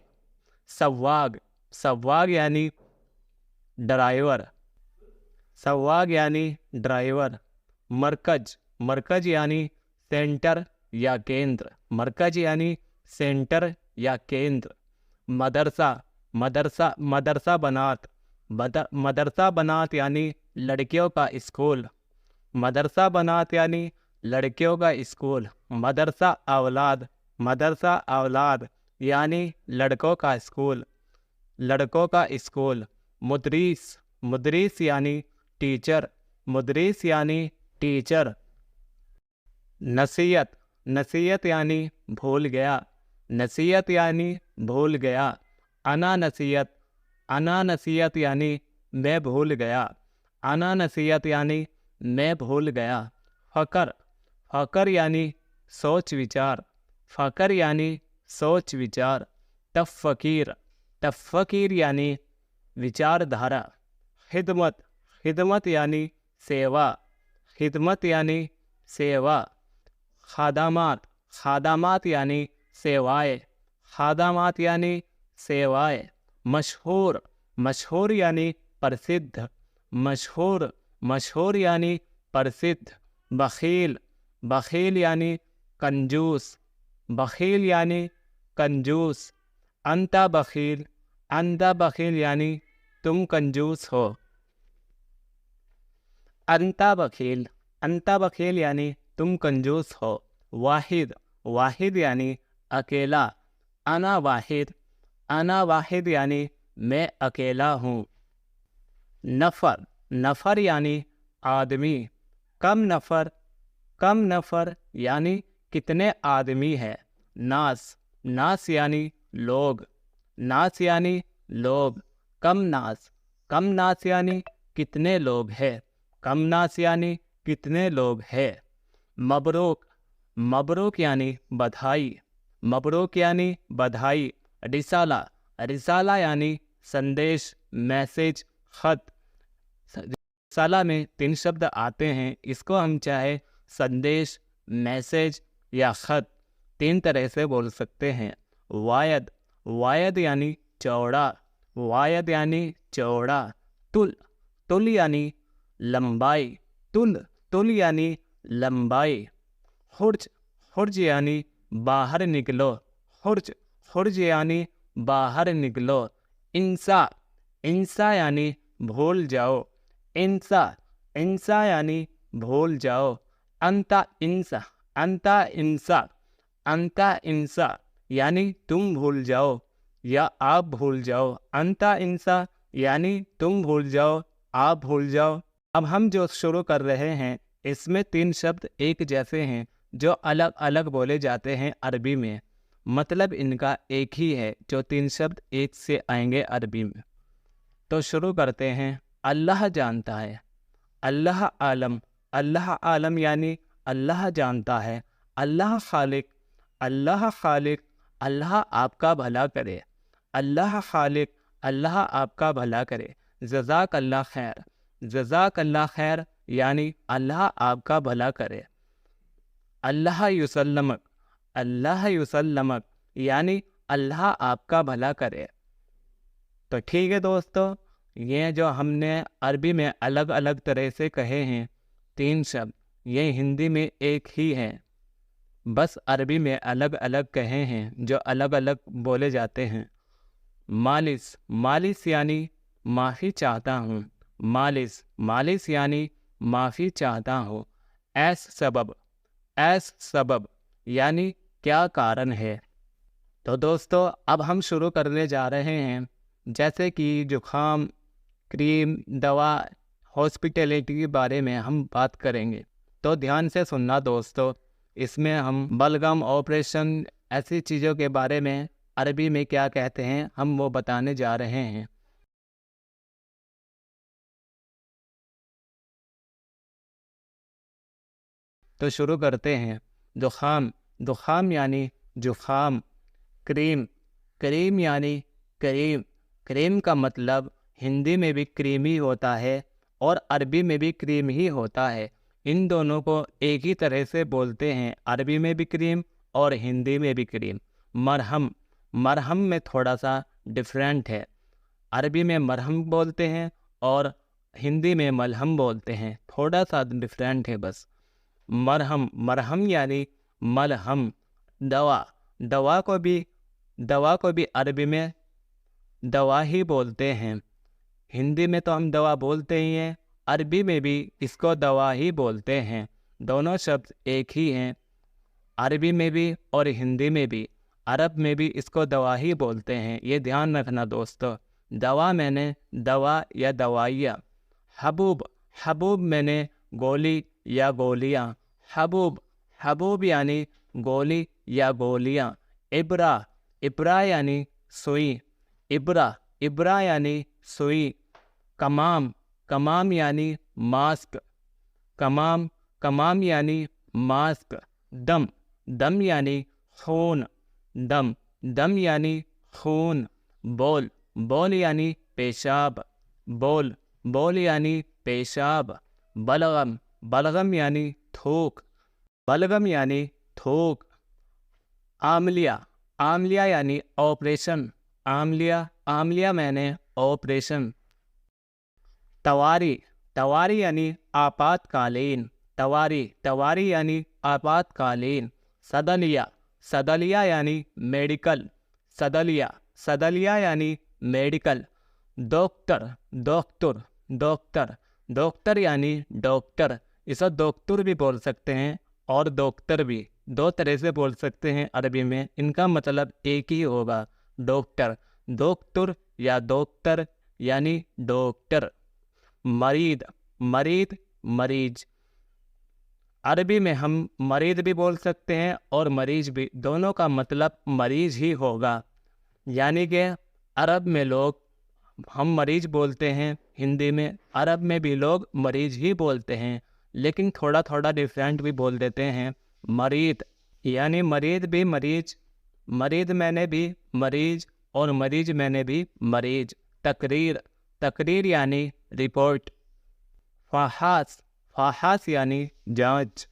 सवाग यानी ड्राइवर। मरकज यानी सेंटर या केंद्र। मदरसा बनात यानी लड़कियों का स्कूल। मदरसा औलाद यानी लड़कों का स्कूल। मुदरीस यानी टीचर। नसीहत यानी भूल गया। अना नसीहत यानी मैं भूल गया। फ़कर यानी सोच विचार, फ़क्र यानी सोच विचार, तफ़कीर यानी विचारधारा, खिदमत, खिदमत यानी सेवा, खिदमत यानी सेवा, खादामात, खादामात यानी सेवाएं, खादामात यानी सेवाएं, मशहूर, मशहूर यानी प्रसिद्ध, मशहूर, मशहूर यानी प्रसिद्ध, बखील, बखील यानी कंजूस, बखील यानी कंजूस, अंता बखील, अंता बखील यानी तुम कंजूस हो, अंता बखील, अंता बखील यानी तुम कंजूस हो, वाहिद, वाहिद यानी अकेला, अना वाहिद, अना वाहिद यानी मैं अकेला हूँ, नफ़र, नफ़र यानी आदमी, कम नफ़र, कम नफ़र यानी कितने आदमी है, नास, नास यानी लोग, नास यानी लोग, कम नास, कम नास यानी कितने लोग हैं, कम नास यानी कितने लोग हैं, मबरूक, मबरूक यानी बधाई, मबरूक यानी बधाई, रिसाला, रिसाला यानी संदेश, मैसेज, ख़त, रिसाला में 3 शब्द आते हैं, इसको हम चाहे संदेश, मैसेज या ख़त 3 तरह से बोल सकते हैं, वायद, वायद यानी चौड़ा, वायद यानी चौड़ा, तुल, तुल यानी लंबाई, तुल, तुल यानी लंबाई, हुर्ज, हुर्ज यानी बाहर निकलो, हुर्ज, हुर्ज यानी बाहर निकलो, इंसा, इंसा यानी भूल जाओ, इंसा, इंसा यानी भूल जाओ, अंता इंसा, अंता इंसा, अंता इंसा यानी तुम भूल जाओ या आप भूल जाओ, अंता इंसा यानी तुम भूल जाओ, आप भूल जाओ। अब हम जो शुरू कर रहे हैं इसमें 3 शब्द एक जैसे हैं जो अलग अलग बोले जाते हैं अरबी में, मतलब इनका एक ही है जो 3 शब्द एक से आएंगे अरबी में। तो शुरू करते हैं। अल्लाह जानता है, अल्लाह आलम, अल्लाह आलम यानी अल्लाह जानता है, अल्लाह खालिक, अल्लाह खालिक, अल्लाह आपका भला करे, अल्लाह खालिक, अल्लाह आपका भला करे, जज़ाक अल्लाह खैर, जज़ाक अल्लाह खैर यानी अल्लाह आपका भला करे, अल्लाह युसल्लमक, अल्लाह युसल्लमक यानी अल्लाह आपका भला करे। तो ठीक है दोस्तों, ये जो हमने अरबी में अलग अलग तरह से कहे हैं 3 शब्द, ये हिंदी में एक ही हैं, बस अरबी में अलग अलग कहे हैं जो अलग अलग बोले जाते हैं। मालिस, मालिस यानी माफ़ी चाहता हूँ, मालिस, मालिस यानी माफ़ी चाहता हूँ। ऐस सबब, ऐस सबब यानी क्या कारण है। तो दोस्तों अब हम शुरू करने जा रहे हैं, जैसे कि जुखाम, क्रीम, दवा, हॉस्पिटैलिटी के बारे में हम बात करेंगे, तो ध्यान से सुनना दोस्तों। इसमें हम बलगम, ऑपरेशन, ऐसी चीज़ों के बारे में अरबी में क्या कहते हैं हम वो बताने जा रहे हैं। तो शुरू करते हैं। जुखाम, जुखाम यानी जुखाम। क्रीम, क्रीम यानी क्रीम, क्रीम का मतलब हिंदी में भी क्रीम ही होता है और अरबी में भी क्रीम ही होता है। इन दोनों को एक ही तरह से बोलते हैं, अरबी में भी क्रीम और हिंदी में भी क्रीम। मरहम, मरहम में थोड़ा सा डिफरेंट है, अरबी में मरहम बोलते हैं और हिंदी में मलहम बोलते हैं, थोड़ा सा डिफरेंट है बस। मरहम, मरहम यानी मलहम। दवा, दवा को भी अरबी में दवा ही बोलते हैं, हिंदी में तो हम दवा बोलते ही हैं, अरबी में भी इसको दवा ही बोलते हैं। दोनों शब्द एक ही हैं, अरबी में भी और हिंदी में भी। अरब में भी इसको दवा ही बोलते हैं, ये ध्यान रखना दोस्तों। दवा मैंने दवा या दवाइयाँ। हबूब, हबूब मैंने गोली या गोलियाँ। हबूब, हबूब यानी गोली या गोलियाँ। इब्रा, इब्रा यानी सुई, इब्रा, इब्रा यानी सुई। कमाम, कमाम यानी मास्क, कमाम, कमाम यानी मास्क। दम, दम यानी खून, दम, दम यानी खून। बोल, बोल यानी पेशाब, बोल, बोल यानी पेशाब। बलगम, बलगम यानी थूक, बलगम यानी थूक। आमलिया, आमलिया यानी ऑपरेशन, आमलिया, आमलिया मैंने ऑपरेशन। तवारी, तवारी यानी आपातकालीन, तवारी, तवारी यानी आपातकालीन। सदलिया, सदलिया यानी मेडिकल, सदलिया, सदलिया यानी medical. Doctor, doctor, doctor, doctor यानी डॉक्टर। इसे डॉक्टर भी बोल सकते हैं और डॉक्टर भी, दो तरह से बोल सकते हैं अरबी में, इनका मतलब एक ही होगा, डॉक्टर, डॉक्टर या डॉक्टर यानी डॉक्टर। मरीद, मरीद, मरीज। अरबी में हम मरीद भी बोल सकते हैं और मरीज भी, दोनों का मतलब मरीज ही होगा। यानी कि अरब में लोग हम मरीज बोलते हैं हिंदी में, अरब में भी लोग मरीज ही बोलते हैं, लेकिन थोड़ा थोड़ा डिफरेंट भी बोल देते हैं। मरीद यानी मरीद भी मरीज, मरीद मैंने भी मरीज और मरीज मैंने भी मरीज। तकरीर, तकरीर यानी रिपोर्ट। फहास, फहास यानी जांच,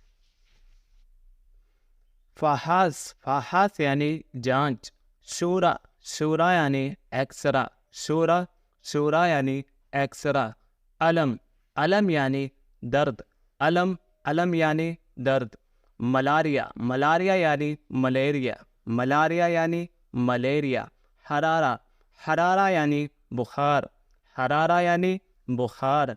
फहास, फहास यानी जांच। शूरा, शूरा यानी एक्सरा, शूरा, शूरा यानी एक्सरा। अलम, अलम यानी दर्द, अलम, अलम यानी दर्द। मलारिया, मलारिया यानी मलेरिया, मलारिया यानी मलेरिया। हरारा, हरारा यानी बुखार, हरारा यानी बुखार।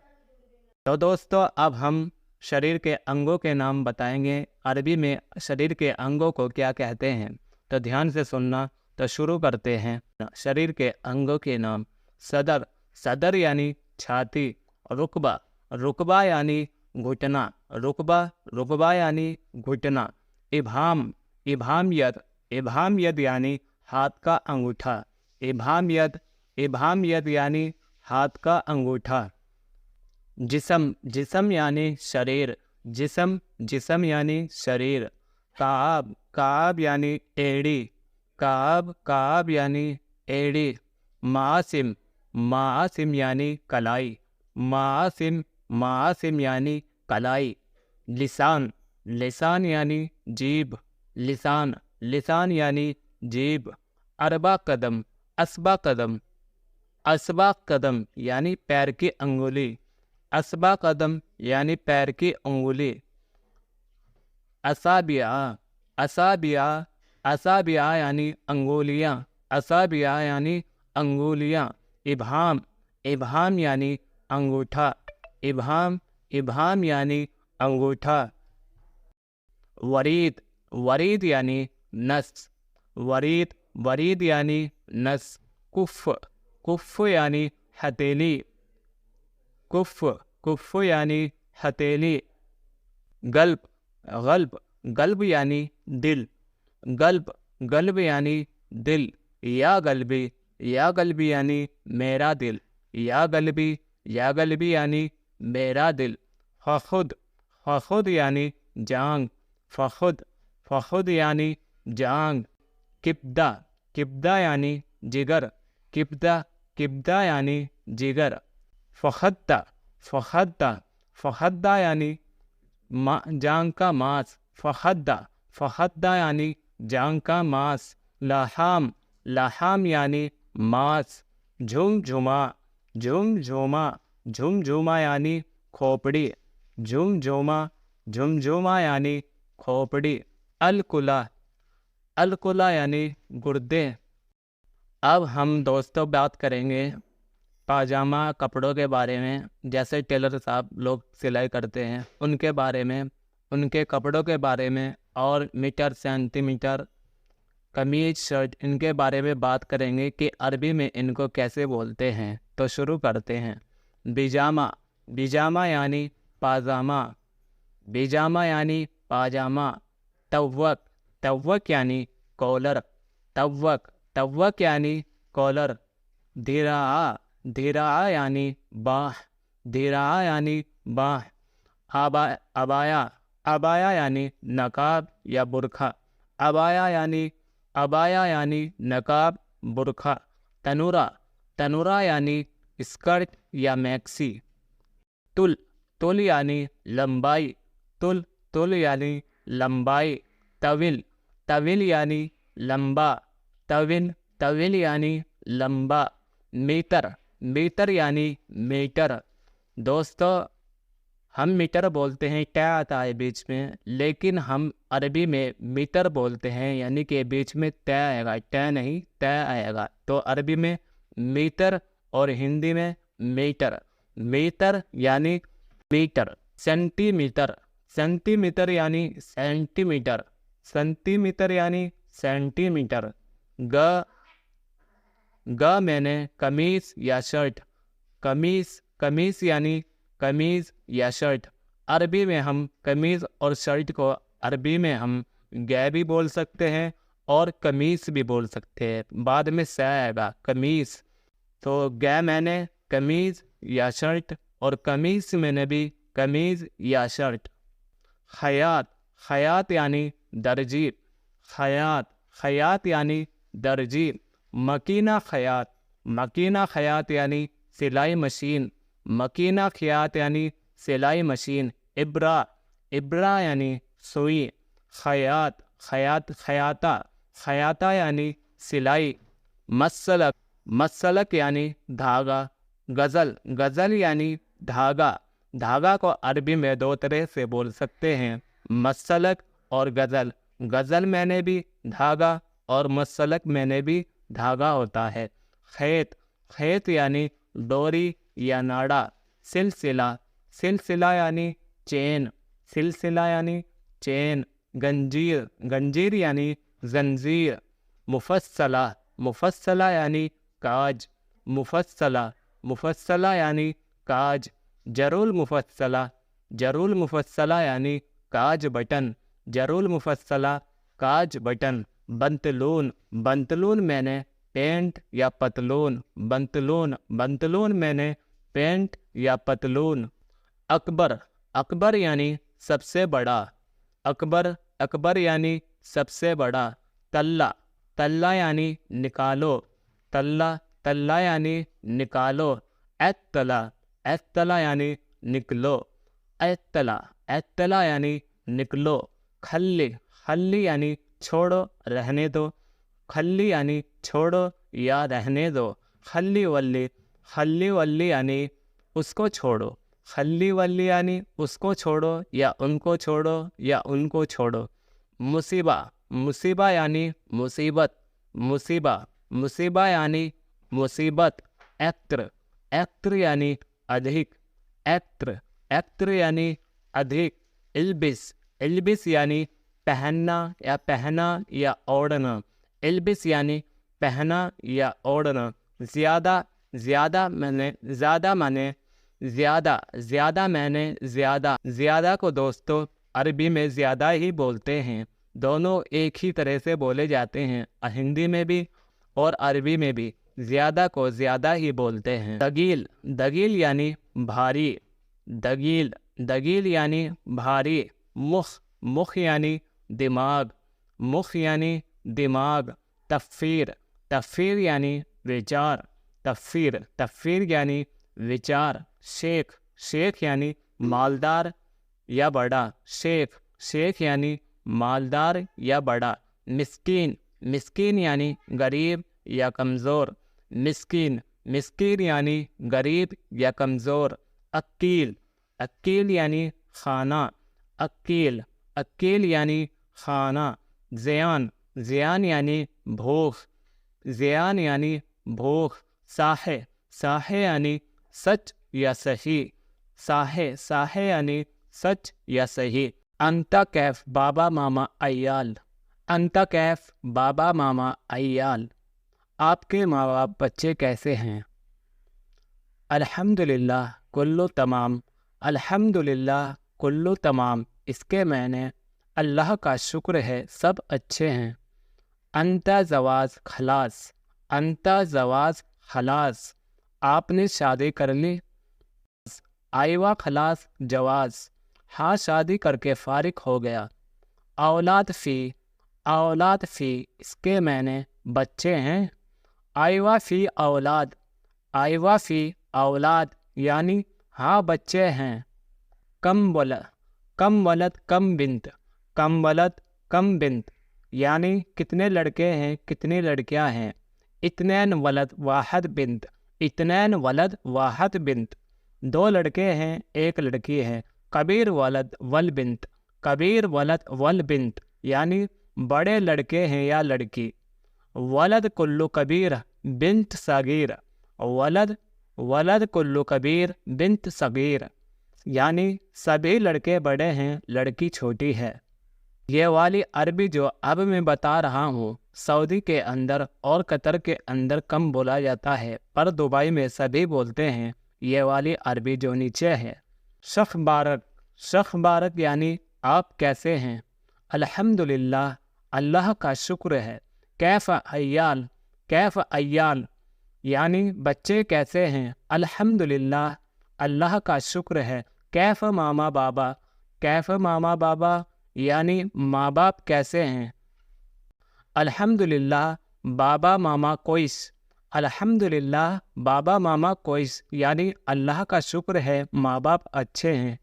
तो दोस्तों अब हम शरीर के अंगों के नाम बताएंगे, अरबी में शरीर के अंगों को क्या कहते हैं, तो ध्यान से सुनना। तो शुरू करते हैं। शरीर के अंगों के नाम। सदर, सदर यानी छाती। रुकबा, रुकबा यानी घुटना, रुकबा, रुकबा यानी घुटना। इबाम, इबाम यद, इबाम यद यानी हाथ का अंगूठा, इबाम यद, इबाम यद यानी हाथ का अंगूठा। जिस्म, जिस्म यानी शरीर, जिस्म, जिस्म यानी शरीर। काब, काब यानी एड़ी, काब, काब यानी एड़ी। मासिम, मासिम यानी कलाई, मासिम, मासिम यानी कलाई। लिसान, लिसान यानी जीभ, लिसान, लिसान यानी जीभ। अरबा कदम, असबा कदम, असबा कदम यानी पैर की अंगुली, असबा कदम यानी पैर की अंगुली। असाबिया, असाबिया, असाबिया यानी अंगुलियाँ, असाबिया यानी अंगुलियाँ। इबाम, इबाम यानी अंगूठा, इबाम, इबाम यानी अंगूठा। वरीद, वरीद यानी नस, वरीद, वरीद यानी नस। कुफ, कुफ यानी हथेली, कुफ, कुफ यानी हथेली। गल्ब, गल्ब, गल्ब यानी दिल, गल्ब, गल्ब यानी दिल। या गल्बी, या गल्बी यानी मेरा दिल, या गल्बी, या गल्बी यानी मेरा दिल। फखुद, फखुद यानी जांग, फखुद, फखुद यानी जांग। किब्दा, किब्दा यानी जिगर, किब्दा, किब्दा यानी जिगर। फखद्दा, फखद्दा, फखद्दा यानी जांग का मांस, फखद्दा, फखद्दा यानी जांग का मांस। लहाम, लहाम यानी मांस। झुमझुमा, झुमझुमा, झुमझुमा यानी खोपड़ी, झुमझुमा, झुमझुमा यानी खोपड़ी। अलकुला, अलकुला यानी गुर्दे। अब हम दोस्तों बात करेंगे पाजामा कपड़ों के बारे में, जैसे टेलर साहब लोग सिलाई करते हैं उनके बारे में, उनके कपड़ों के बारे में, और मीटर सेंटीमीटर कमीज शर्ट इनके बारे में बात करेंगे कि अरबी में इनको कैसे बोलते हैं। तो शुरू करते हैं। बिजामा, बिजामा यानी पाजामा, बिजामा यानी पाजामा। तव्वक, तव्वक यानी कॉलर, तव्वक, तव्वक यानी कॉलर। धिरा, धिरा यानी बाह, धिरा यानी बाह। अबाया, अबाया यानी नकाब या बुरखा, ابایا یعنی نقاب برقع، تنورا یعنی اسکرٹ یا میکسی، تل یعنی لمبائی، تل یعنی لمبائی، طویل یعنی لمبا، طویل یعنی لمبا، میٹر یعنی میٹر۔ دوستو ہم میٹر بولتے ہیں، ٹے آتا ہے بیچ میں، لیکن ہم عربی میں میٹر بولتے ہیں، یعنی کہ بیچ میں تے آئے گا، ٹے نہیں تے آئے گا، تو عربی میں میٹر اور ہندی میں میٹر یعنی میٹر۔ سینٹی میٹر یعنی سینٹی میٹر یعنی سینٹی میٹر۔ گا میں نے قمیص یا شرٹ، قمیص یعنی قمیض یا شرٹ۔ عربی میں ہم قمیض اور شرٹ کو عربی میں ہم گے بھی بول سکتے ہیں اور قمیص بھی بول سکتے ہیں، بعد میں سے آئے گا قمیص، تو گے میں نے قمیض یا شرٹ اور قمیص میں نے بھی قمیض یا شرٹ۔ خیاط یعنی درجی، خیاط یعنی درجی۔ مکینہ خیاط یعنی سلائی مشین، مکینہ خیاط یعنی سلائی مشین۔ ابرا یعنی سوئی۔ خیاطہ یعنی سلائی۔ مسلک یعنی دھاگا۔ غزل یعنی دھاگا کو عربی میں دو طرح سے بول سکتے ہیں، مسلک اور غزل میں نے بھی دھاگا اور مسلک میں نے بھی دھاگا ہوتا ہے۔ خیط یعنی ڈوری یا ناڑا۔ سلسلہ یعنی چین۔ گنجیر یعنی زنجیر۔ مفصلہ یعنی کاج، مفصلہ یعنی کاج۔ جرول مفصلہ یعنی کاج بٹن۔ بنطلون میں نے پینٹ یا پتلون، بنطلون میں نے پینٹ یا پتلون۔ اکبر یعنی سب سے بڑا، اکبر یعنی سب سے بڑا۔ تلہ یعنی نکالو، تلہ یعنی نکالو۔ اطلاع یعنی نکلو، اطلاع یعنی نکلو۔ خلی یعنی چھوڑو رہنے دو، خلی یعنی چھوڑو یا رہنے دو۔ خلی ولی یعنی اس کو چھوڑو، خلی ولی یعنی اس کو چھوڑو یا ان کو چھوڑو یا ان کو چھوڑو۔ مصیبہ یعنی مصیبہ یعنی مصیبت۔ ایکٹر یعنی ادھک، ایکٹر یعنی ادھک۔ البس یعنی پہنا یا اوڑھنا، البس یعنی پہنا یا اوڑھنا۔ زیادہ میں نے زیادہ کو دوستو عربی میں زیادہ ہی بولتے ہیں، دونوں ایک ہی طرح سے بولے جاتے ہیں، ہندی میں بھی اور عربی میں بھی زیادہ کو زیادہ ہی بولتے ہیں۔ دگیل یعنی بھاری، دگیل یعنی بھاری۔ مخ یعنی دماغ۔ تفیر یعنی وچار، تفیر یعنی وچار۔ شیخ یعنی مالدار یا بڑا، شیخ یعنی مالدار یا بڑا۔ مسکین یعنی غریب یا کمزور، مسکین یعنی غریب یا کمزور۔ اکیل یعنی خانہ، اکیل یعنی خانہ۔ زیان یعنی بھوک۔ صاح یعنی سچ یا صحیح، صاح یعنی سچ یا صحیح۔ انتا کیف بابا ماما عیال، انتا کیف بابا ماما عیال، آپ کے ماں باپ بچے کیسے ہیں؟ الحمدللہ کلو تمام، الحمدللہ کلو تمام، اس کے معنی اللہ کا شکر ہے سب اچھے ہیں۔ انتا زواج خلاص، انتا زواج خلاص، آپ نے شادی کر لی؟ آئیوا خلاص جواز، ہاں شادی کر کے فارغ ہو گیا۔ اولاد فی، औलाद फ़ी, इसके मैंने बच्चे हैं। आइवा फ़ी औलाद, आइवा फ़ी औलाद यानी हाँ बच्चे हैं। कम वलद कम बिंत, कम वलद कम बिंत यानी कितने लड़के हैं कितनी लड़कियां हैं। इतनैन वलद वाहद बिंत, इतनैन वलद वाहद बिंत, दो लड़के हैं एक लड़की है। कबीर वलद वल बिंत, कबीर वलद वल बिंत यानी बड़े लड़के हैं या लड़की। वलद कुल्लु कबीर बिंत सगीर, वलद वलद कुल्लु कबीर बिंत सगीर यानी सभी लड़के बड़े हैं लड़की छोटी है। ये वाली अरबी जो अब मैं बता रहा हूँ सऊदी के अंदर और कतर के अंदर कम बोला जाता है, पर दुबई में सभी बोलते हैं ये वाली अरबी जो नीचे है। शख बारक, शख बारक यानी आप कैसे हैं। अल्हम्दुलिल्लाह, अल्लाह का शुक्र है। कैफ अय्याल, कैफ अय्याल यानी बच्चे कैसे हैं। अल्हम्दुलिल्लाह, अल्लाह का शुक्र है। कैफ मामा बाबा, कैफ मामा बाबा यानी माँ बाप कैसे हैं। अल्हम्दुलिल्लाह, बाबा मामा कोइस, अल्हम्दुलिल्लाह बाबा मामा कोइस यानी अल्लाह का शुक्र है माँ बाप अच्छे हैं।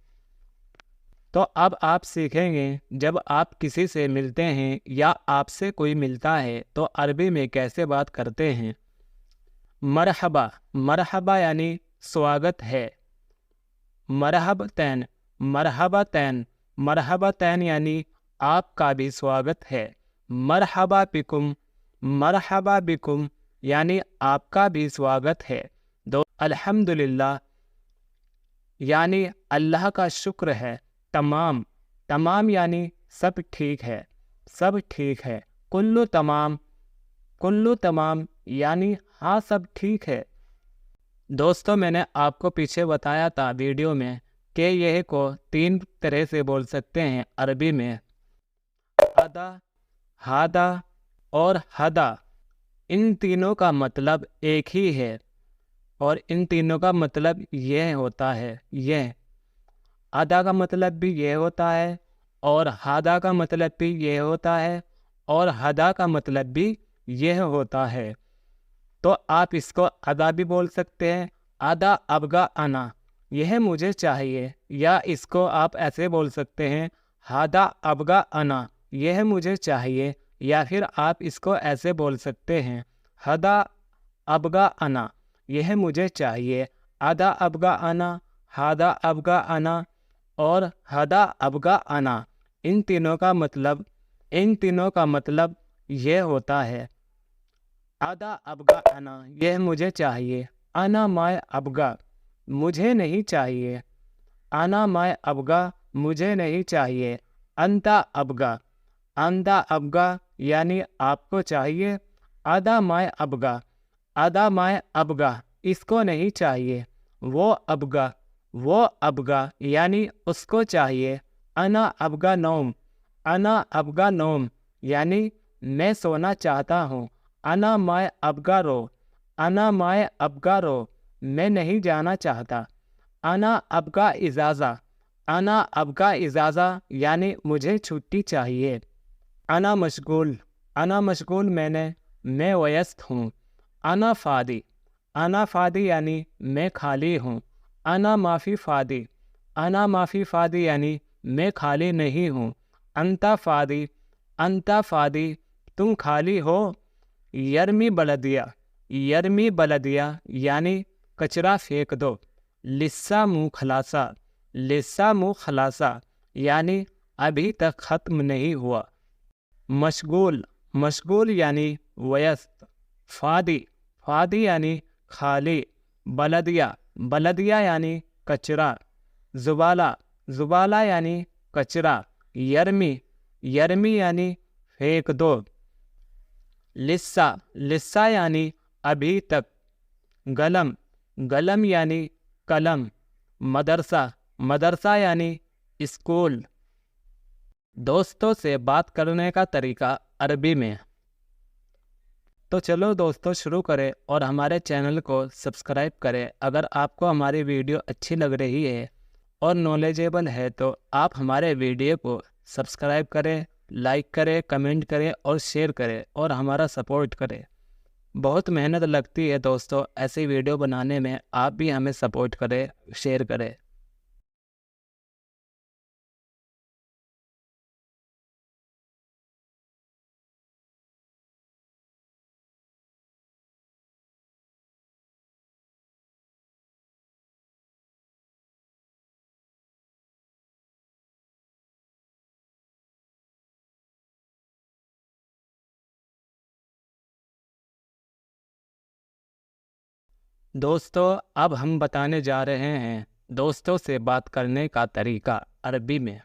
तो अब आप सीखेंगे जब आप किसी से मिलते हैं या आपसे कोई मिलता है तो अरबी में कैसे बात करते हैं। मरहबा, मरहबा यानी स्वागत है। मरहबतैन, मरहबतैन, मरहबतैन यानी आपका भी स्वागत है। मरहबा बिकुम, मरहबा बिकुम यानी आपका भी स्वागत है। दो अल्हम्दुलिल्लाह यानी अल्लाह का शुक्र है। तमाम, तमाम यानी सब ठीक है, सब ठीक है। कुल्लु तमाम, कुल्लु तमाम यानी हाँ सब ठीक है। दोस्तों मैंने आपको पीछे बताया था वीडियो में कि यह को 3 तरह से बोल सकते हैं अरबी में, अदा, हादा और हदा। इन तीनों का मतलब एक ही है और इन तीनों का मतलब यह होता है। यह अदा का मतलब भी यह होता है और हादा का मतलब भी यह होता है और हदा का मतलब भी यह होता है। तो आप इसको अदा भी बोल सकते हैं, अदा अबगा अना, यह मुझे चाहिए। या इसको आप ऐसे बोल सकते हैं, हादा अबगा अना, यह मुझे चाहिए। या फिर आप इसको ऐसे बोल सकते हैं, हदा अबगा अना, यह मुझे चाहिए। अदा अबगा अना, हादा अबगा अना और हदा अबगा अना, इन तीनों का मतलब यह होता है। अदा अबगा अना, यह मुझे चाहिए। अना माय अबगा, मुझे नहीं चाहिए। अना माय अबगा, मुझे नहीं चाहिए। अंता अबगा, अंता अबगा यानी आपको चाहिए। अदा माय अबगा, अदा माय अबगा, इसको नहीं चाहिए। वो अबगा यानी उसको चाहिए। अना अबगा नौम, अना अबगा नौम यानी मैं सोना चाहता हूँ। अना माय अबगा रो, अना माय अबगा रो, मैं नहीं जाना चाहता। अना अबगा इजाज़ा, अना अबगा इजाज़ा यानी मुझे छुट्टी चाहिए। अना मशगूल, अना मशगूल मैं व्यस्त हूँ। अना फ़ादी यानी मैं खाली हूँ। अना माफ़ी फ़ादी यानी मैं खाली नहीं हूँ। अंता फ़ादी तुम खाली हो। यरमी बलदिया यानी कचरा फेंक दो। लिस्सा मुँह खलासा यानी अभी तक ख़त्म नहीं हुआ। मशगूल यानी व्यस्त। फ़ादी यानी खाली। बलदिया यानी कचरा। जुबाला यानी कचरा। यरमी यानी फेंक दो। लिस्सा यानी अभी तक। गलम यानी कलम। मदरसा यानी स्कूल। दोस्तों से बात करने का तरीका अरबी में। तो चलो दोस्तों शुरू करें और हमारे चैनल को सब्सक्राइब करें। अगर आपको हमारी वीडियो अच्छी लग रही है और नॉलेजेबल है तो आप हमारे वीडियो को सब्सक्राइब करें لائک کرے، کمنٹ کرے اور شیئر کرے اور ہمارا سپورٹ کرے۔ بہت محنت لگتی ہے دوستو ایسی ویڈیو بنانے میں، آپ بھی ہمیں سپورٹ کرے، شیئر کرے۔ دوستو اب ہم بتانے جا رہے ہیں دوستوں سے بات کرنے کا طریقہ عربی میں،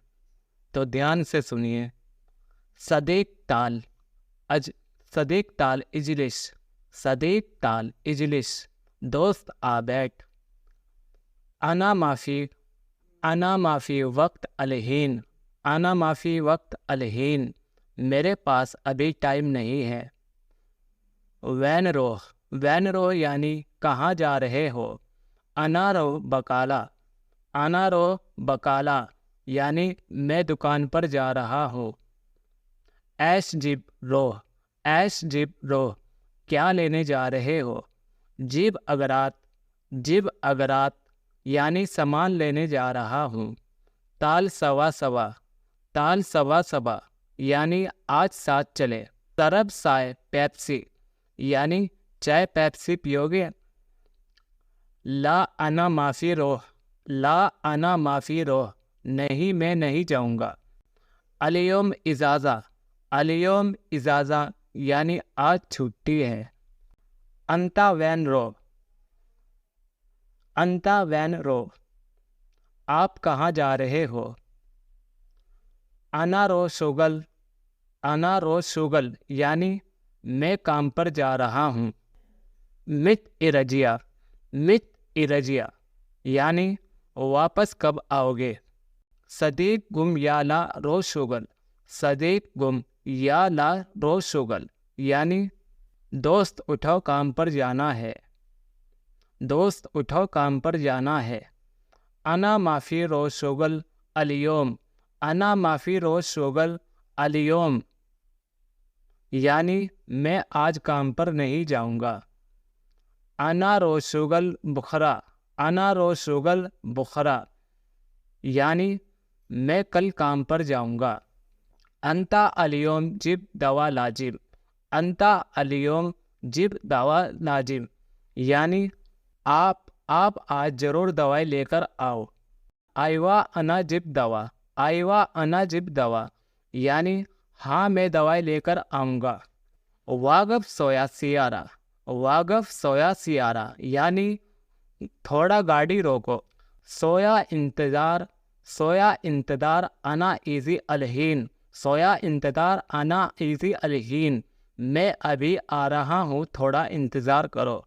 تو دھیان سے سنیے۔ صدیق تعال صدیق تعال اجلس، صدیق تعال اجلس، دوست آ بیٹھ۔ انا معافی وقت الحین، انا معافی وقت الحین، میرے پاس ابھی ٹائم نہیں ہے۔ وین رو یعنی کہاں جا رہے ہو۔ انا رو بقالہ یعنی میں دکان پر جا رہا ہوں۔ ایش جیب رو کیا لینے جا رہے ہو۔ جیب اگرات یعنی سامان لینے جا رہا ہوں۔ تال سوا سوا یعنی آج ساتھ چلے۔ طرب سائے پیپسی یعنی چائے پیپسی پیو گے۔ لا انا معافی روح نہیں میں نہیں جاؤں گا۔ الیوم اجازہ یعنی آج چھٹی ہے۔ انتا وین رو آپ کہاں جا رہے ہو۔ انا رو شغل یعنی میں کام پر جا رہا ہوں۔ مت ارجیا یعنی واپس کب آؤ گے۔ صدیق گم یا لا رو شغل یعنی دوست اٹھو کام پر جانا ہے۔ انا معافی رو شغل الیوم یعنی میں آج کام پر نہیں جاؤں گا۔ انا رو شغل بخرا یعنی میں کل کام پر جاؤں گا۔ انتا الیوم جب دوا لاجم یعنی آپ آج ضرور دوائی لے کر آؤ۔ آئیوا انا جب دوا یعنی ہاں میں دوائی لے کر آؤں گا۔ واقف سیارہ یعنی تھوڑا گاڑی روکو۔ سویا انتظار انا ایزی الحین میں ابھی آ رہا ہوں تھوڑا انتظار کرو۔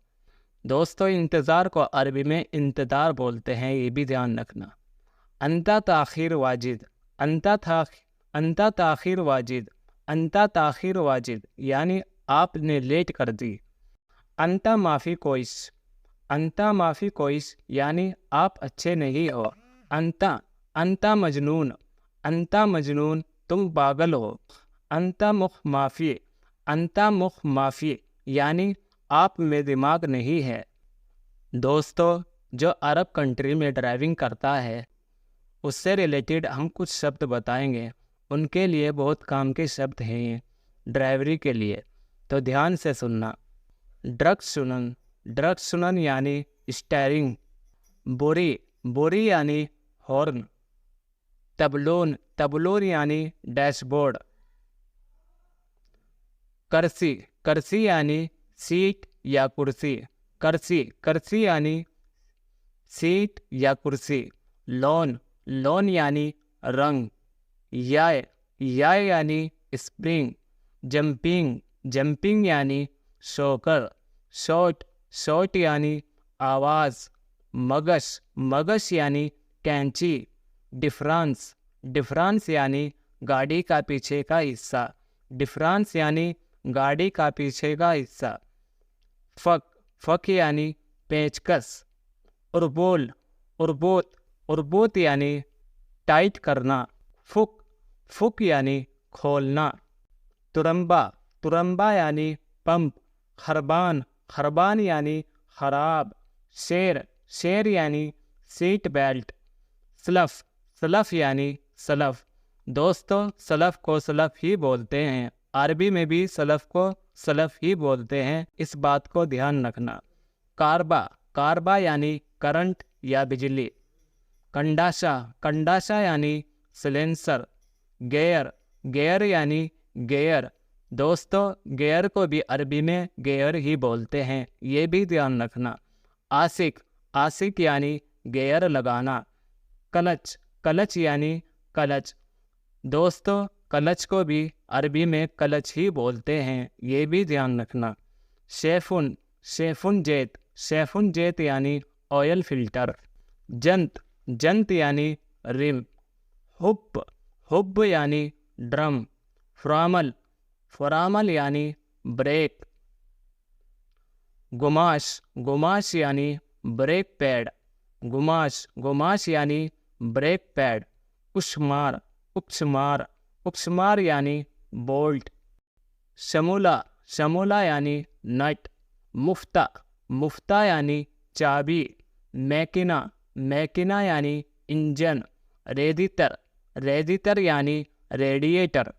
دوستو انتظار کو عربی میں انتظار بولتے ہیں، یہ بھی دھیان رکھنا۔ انتا تاخیر واجد یعنی آپ نے لیٹ کر دی۔ انتا معافی کوئس یعنی آپ اچھے نہیں ہو۔ انتا مجنون تم پاگل ہو۔ انتا مخ معافی یعنی آپ میں دماغ نہیں ہے۔ دوستو جو عرب کنٹری میں ڈرائیونگ کرتا ہے اس سے ریلیٹڈ ہم کچھ شبد بتائیں گے، ان کے لیے بہت کام کے شبد ہیں یہ ڈرائیوری کے لیے، تو دھیان سے سننا۔ ڈرکسنن یعنی اسٹیئرنگ۔ بوری یعنی ہارن۔ تبلون یعنی ڈیش بورڈ۔ کرسی یعنی سیٹ یا کرسی۔ کرسی یعنی سیٹ یا کرسی۔ لون یعنی رنگ۔ یا یعنی اسپرنگ۔ جمپنگ یعنی شوکر۔ شوٹ یعنی آواز۔ مگش یعنی کینچی۔ ڈفرانس یعنی گاڑی کا پیچھے کا حصہ۔ فک یعنی پیچکس۔ اربوط یعنی ٹائٹ کرنا۔ فک یعنی کھولنا. ترمبا, ترمبا یعنی پمپ. خربان, خربان یعنی خراب. شیر, شیر یعنی سیٹ بیلٹ. سلف, سلف یعنی سلف. دوستو سلف کو سلف ہی بولتے ہیں، عربی میں بھی سلف کو سلف ہی بولتے ہیں، اس بات کو دھیان رکھنا. کاربا، کاربا یعنی کرنٹ یا بجلی. کنڈاشا، کنڈاشا یعنی سلنسر. گیئر، گیئر یعنی گیئر. دوستو گیئر کو بھی عربی میں گیئر ہی بولتے ہیں، یہ بھی دھیان رکھنا. آسک، آسک یعنی گیئر لگانا. کلچ، کلچ یعنی کلچ. دوستو کلچ کو بھی عربی میں کلچ ہی بولتے ہیں، یہ بھی دھیان رکھنا. شیفن، شیفن جیت، شیفن جیت یعنی آئل فلٹر. جنت، جنت یعنی رم. ہب، ہب یعنی ڈرم. فرامل، فرامل یعنی بریک. گماش، گماش یعنی بریک پیڈ. گماش، گماش یعنی بریک پیڈ. اکشمار، اکشمار، اکشمار یعنی بولٹ. شمولہ، شمولہ یعنی نٹ. مفتہ، مفتہ یعنی چابی. میکنہ، میکنہ یعنی انجن. ریڈیٹر، ریڈیٹر یعنی ریڈیٹر.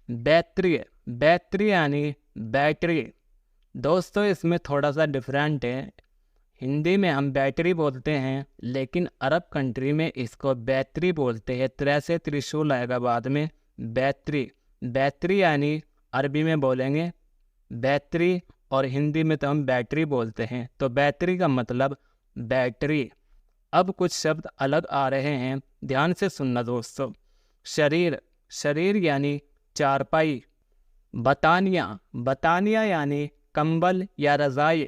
بیٹری، بیٹری یعنی بیٹری. دوستو اس میں تھوڑا سا ڈفرینٹ ہے، ہندی میں ہم بیٹری بولتے ہیں لیکن عرب کنٹری میں اس کو بیتری بولتے ہیں. ترے سے ترشول آئے گا بعد میں. بیتری، بیتری یعنی عربی میں بولیں گے بیتری اور ہندی میں تو ہم بیٹری بولتے ہیں، تو بیتری کا مطلب بیٹری. اب کچھ شبد الگ آ رہے ہیں، دھیان سے سننا دوستو. شریر، شریر یعنی چارپائی. بطانیہ، بطانیہ یعنی کمبل یا رضائی.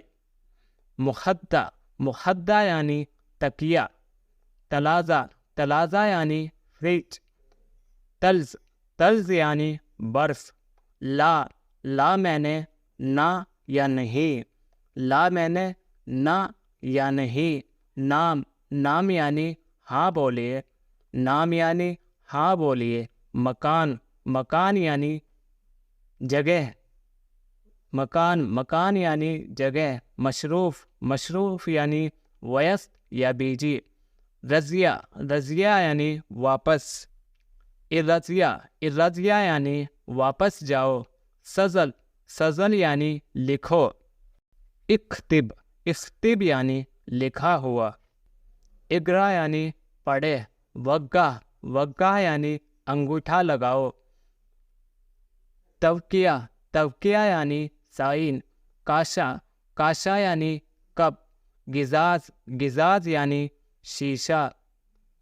مخدہ، مخدہ یعنی تکیہ. تلازہ، تلازہ یعنی فریج. طلز، طلز یعنی برف. لا، لا میں نے نہ یا نہیں. لا میں نے نہ یا نہیں. نام، نام یعنی ہاں بولیے. نام یعنی ہاں بولیے. مکان، مکان یعنی جگہ. مکان، مکان یعنی جگہ. مشروف، مشروف یعنی ویست یا بیجی. رضیہ، رضیہ یعنی واپس. ارضیہ، ارضیہ یعنی واپس جاؤ. سزل، سزل یعنی لکھو. اکتب، اکتب یعنی لکھا ہوا. اگرا یعنی پڑھے. وگا، وگا یعنی انگوٹھا لگاؤ. توقیہ، توقیہ یعنی سائن. کاشا، کاشا یعنی کپ. گزاز، گزاز یعنی شیشہ.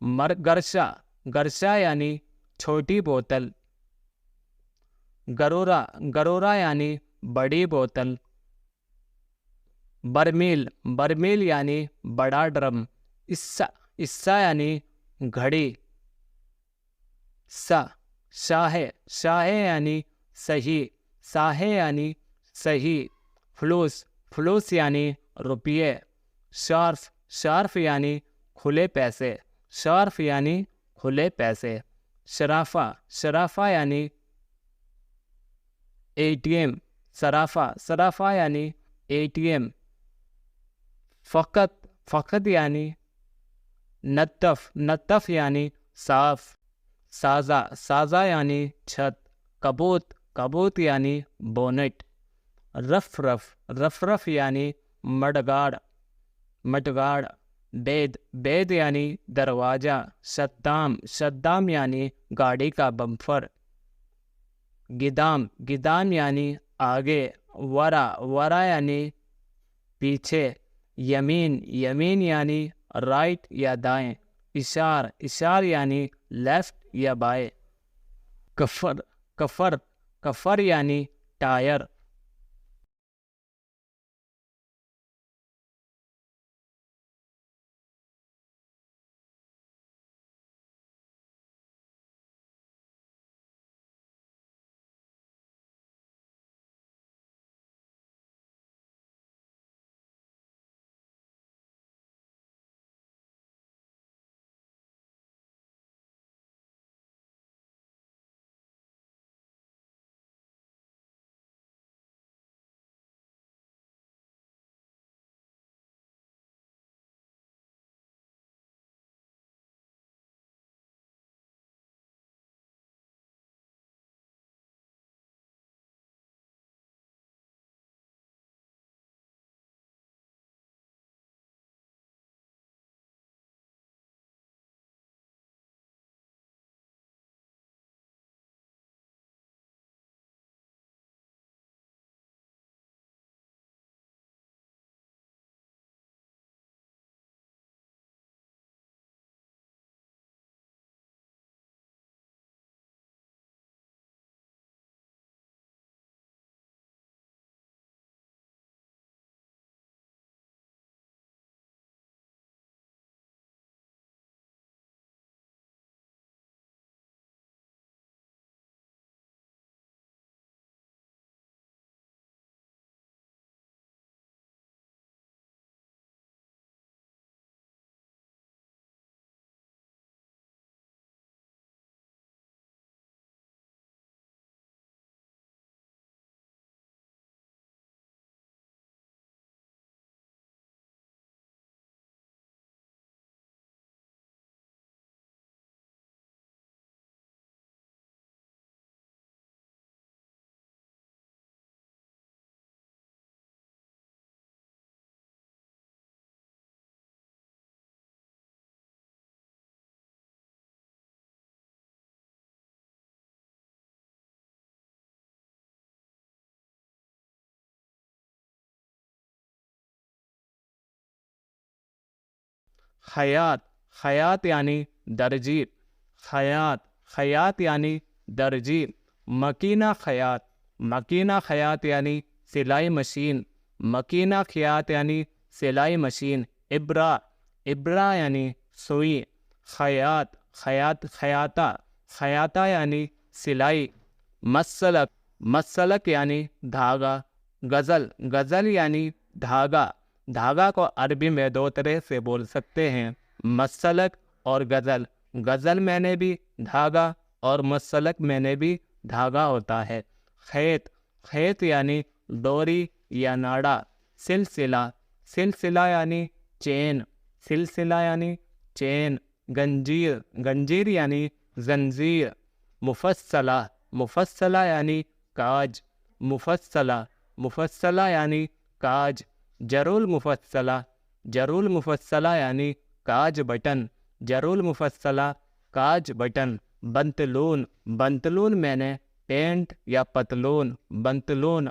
مرگرشا، گرشا یعنی چھوٹی بوتل. گرورا، گرورا یعنی بڑی بوتل. برمیل، برمیل یعنی بڑا ڈرم. اسا، اسا یعنی گھڑی. سا، شاہے، شاہے یعنی صحیح. ساہے یعنی صحیح. فلوس، فلوس یعنی روپیے. شارف، شارف یعنی کھلے پیسے. شارف یعنی کھلے پیسے. شرافہ، شرافہ یعنی اے ٹی ایم. صرافہ، صرافہ یعنی اے ٹی ایم. فقط، فقط یعنی نطف. نطف یعنی صاف. سازہ، سازہ یعنی چھت. کبوت، کبوت یعنی بونٹ. رف رف، رف رف یعنی مڈگاڑ، مڈگاڑ. بید، بید یعنی دروازہ. شدام، شدام یعنی گاڑی کا بمپر. گدام، گدام یعنی آگے. ورا، ورا یعنی پیچھے. یمین، یمین یعنی رائٹ یا دائیں. اشار، اشار یعنی لیفٹ یا بائیں. کفر، کفر، کفر یعنی ٹائر. خیاط، خیاط یعنی درجی، خیاط، خیاط یعنی درجی۔ مکینہ خیاط، مکینہ خیاط یعنی سلائی مشین، مکینہ خیاط یعنی سلائی مشین۔ ابرہ، ابرہ یعنی سوئی۔ خیاط، خیاط، خیاطہ، خیاطہ یعنی سلائی۔ مسلک، مسلک یعنی دھاگا۔ غزل، غزل یعنی دھاگا۔ دھاگا کو عربی میں دو طرح سے بول سکتے ہیں، مسلک اور غزل۔ غزل میں نے بھی دھاگا اور مسلک میں نے بھی دھاگا ہوتا ہے۔ خیط، خیط یعنی ڈوری یا ناڑا۔ سلسلہ، سلسلہ یعنی چین، سلسلہ یعنی چین۔ گنجیر، گنجیر یعنی زنجیر۔ مفصلہ، مفصلہ یعنی کاج، مفصلہ، مفصلہ یعنی کاج۔ جر المفصلہ، جر المفصلہ یعنی کاج بٹن، جر المفصلہ کاج بٹن۔ بنطلون، بنطلون میں نے پینٹ یا پتلون، بنطلون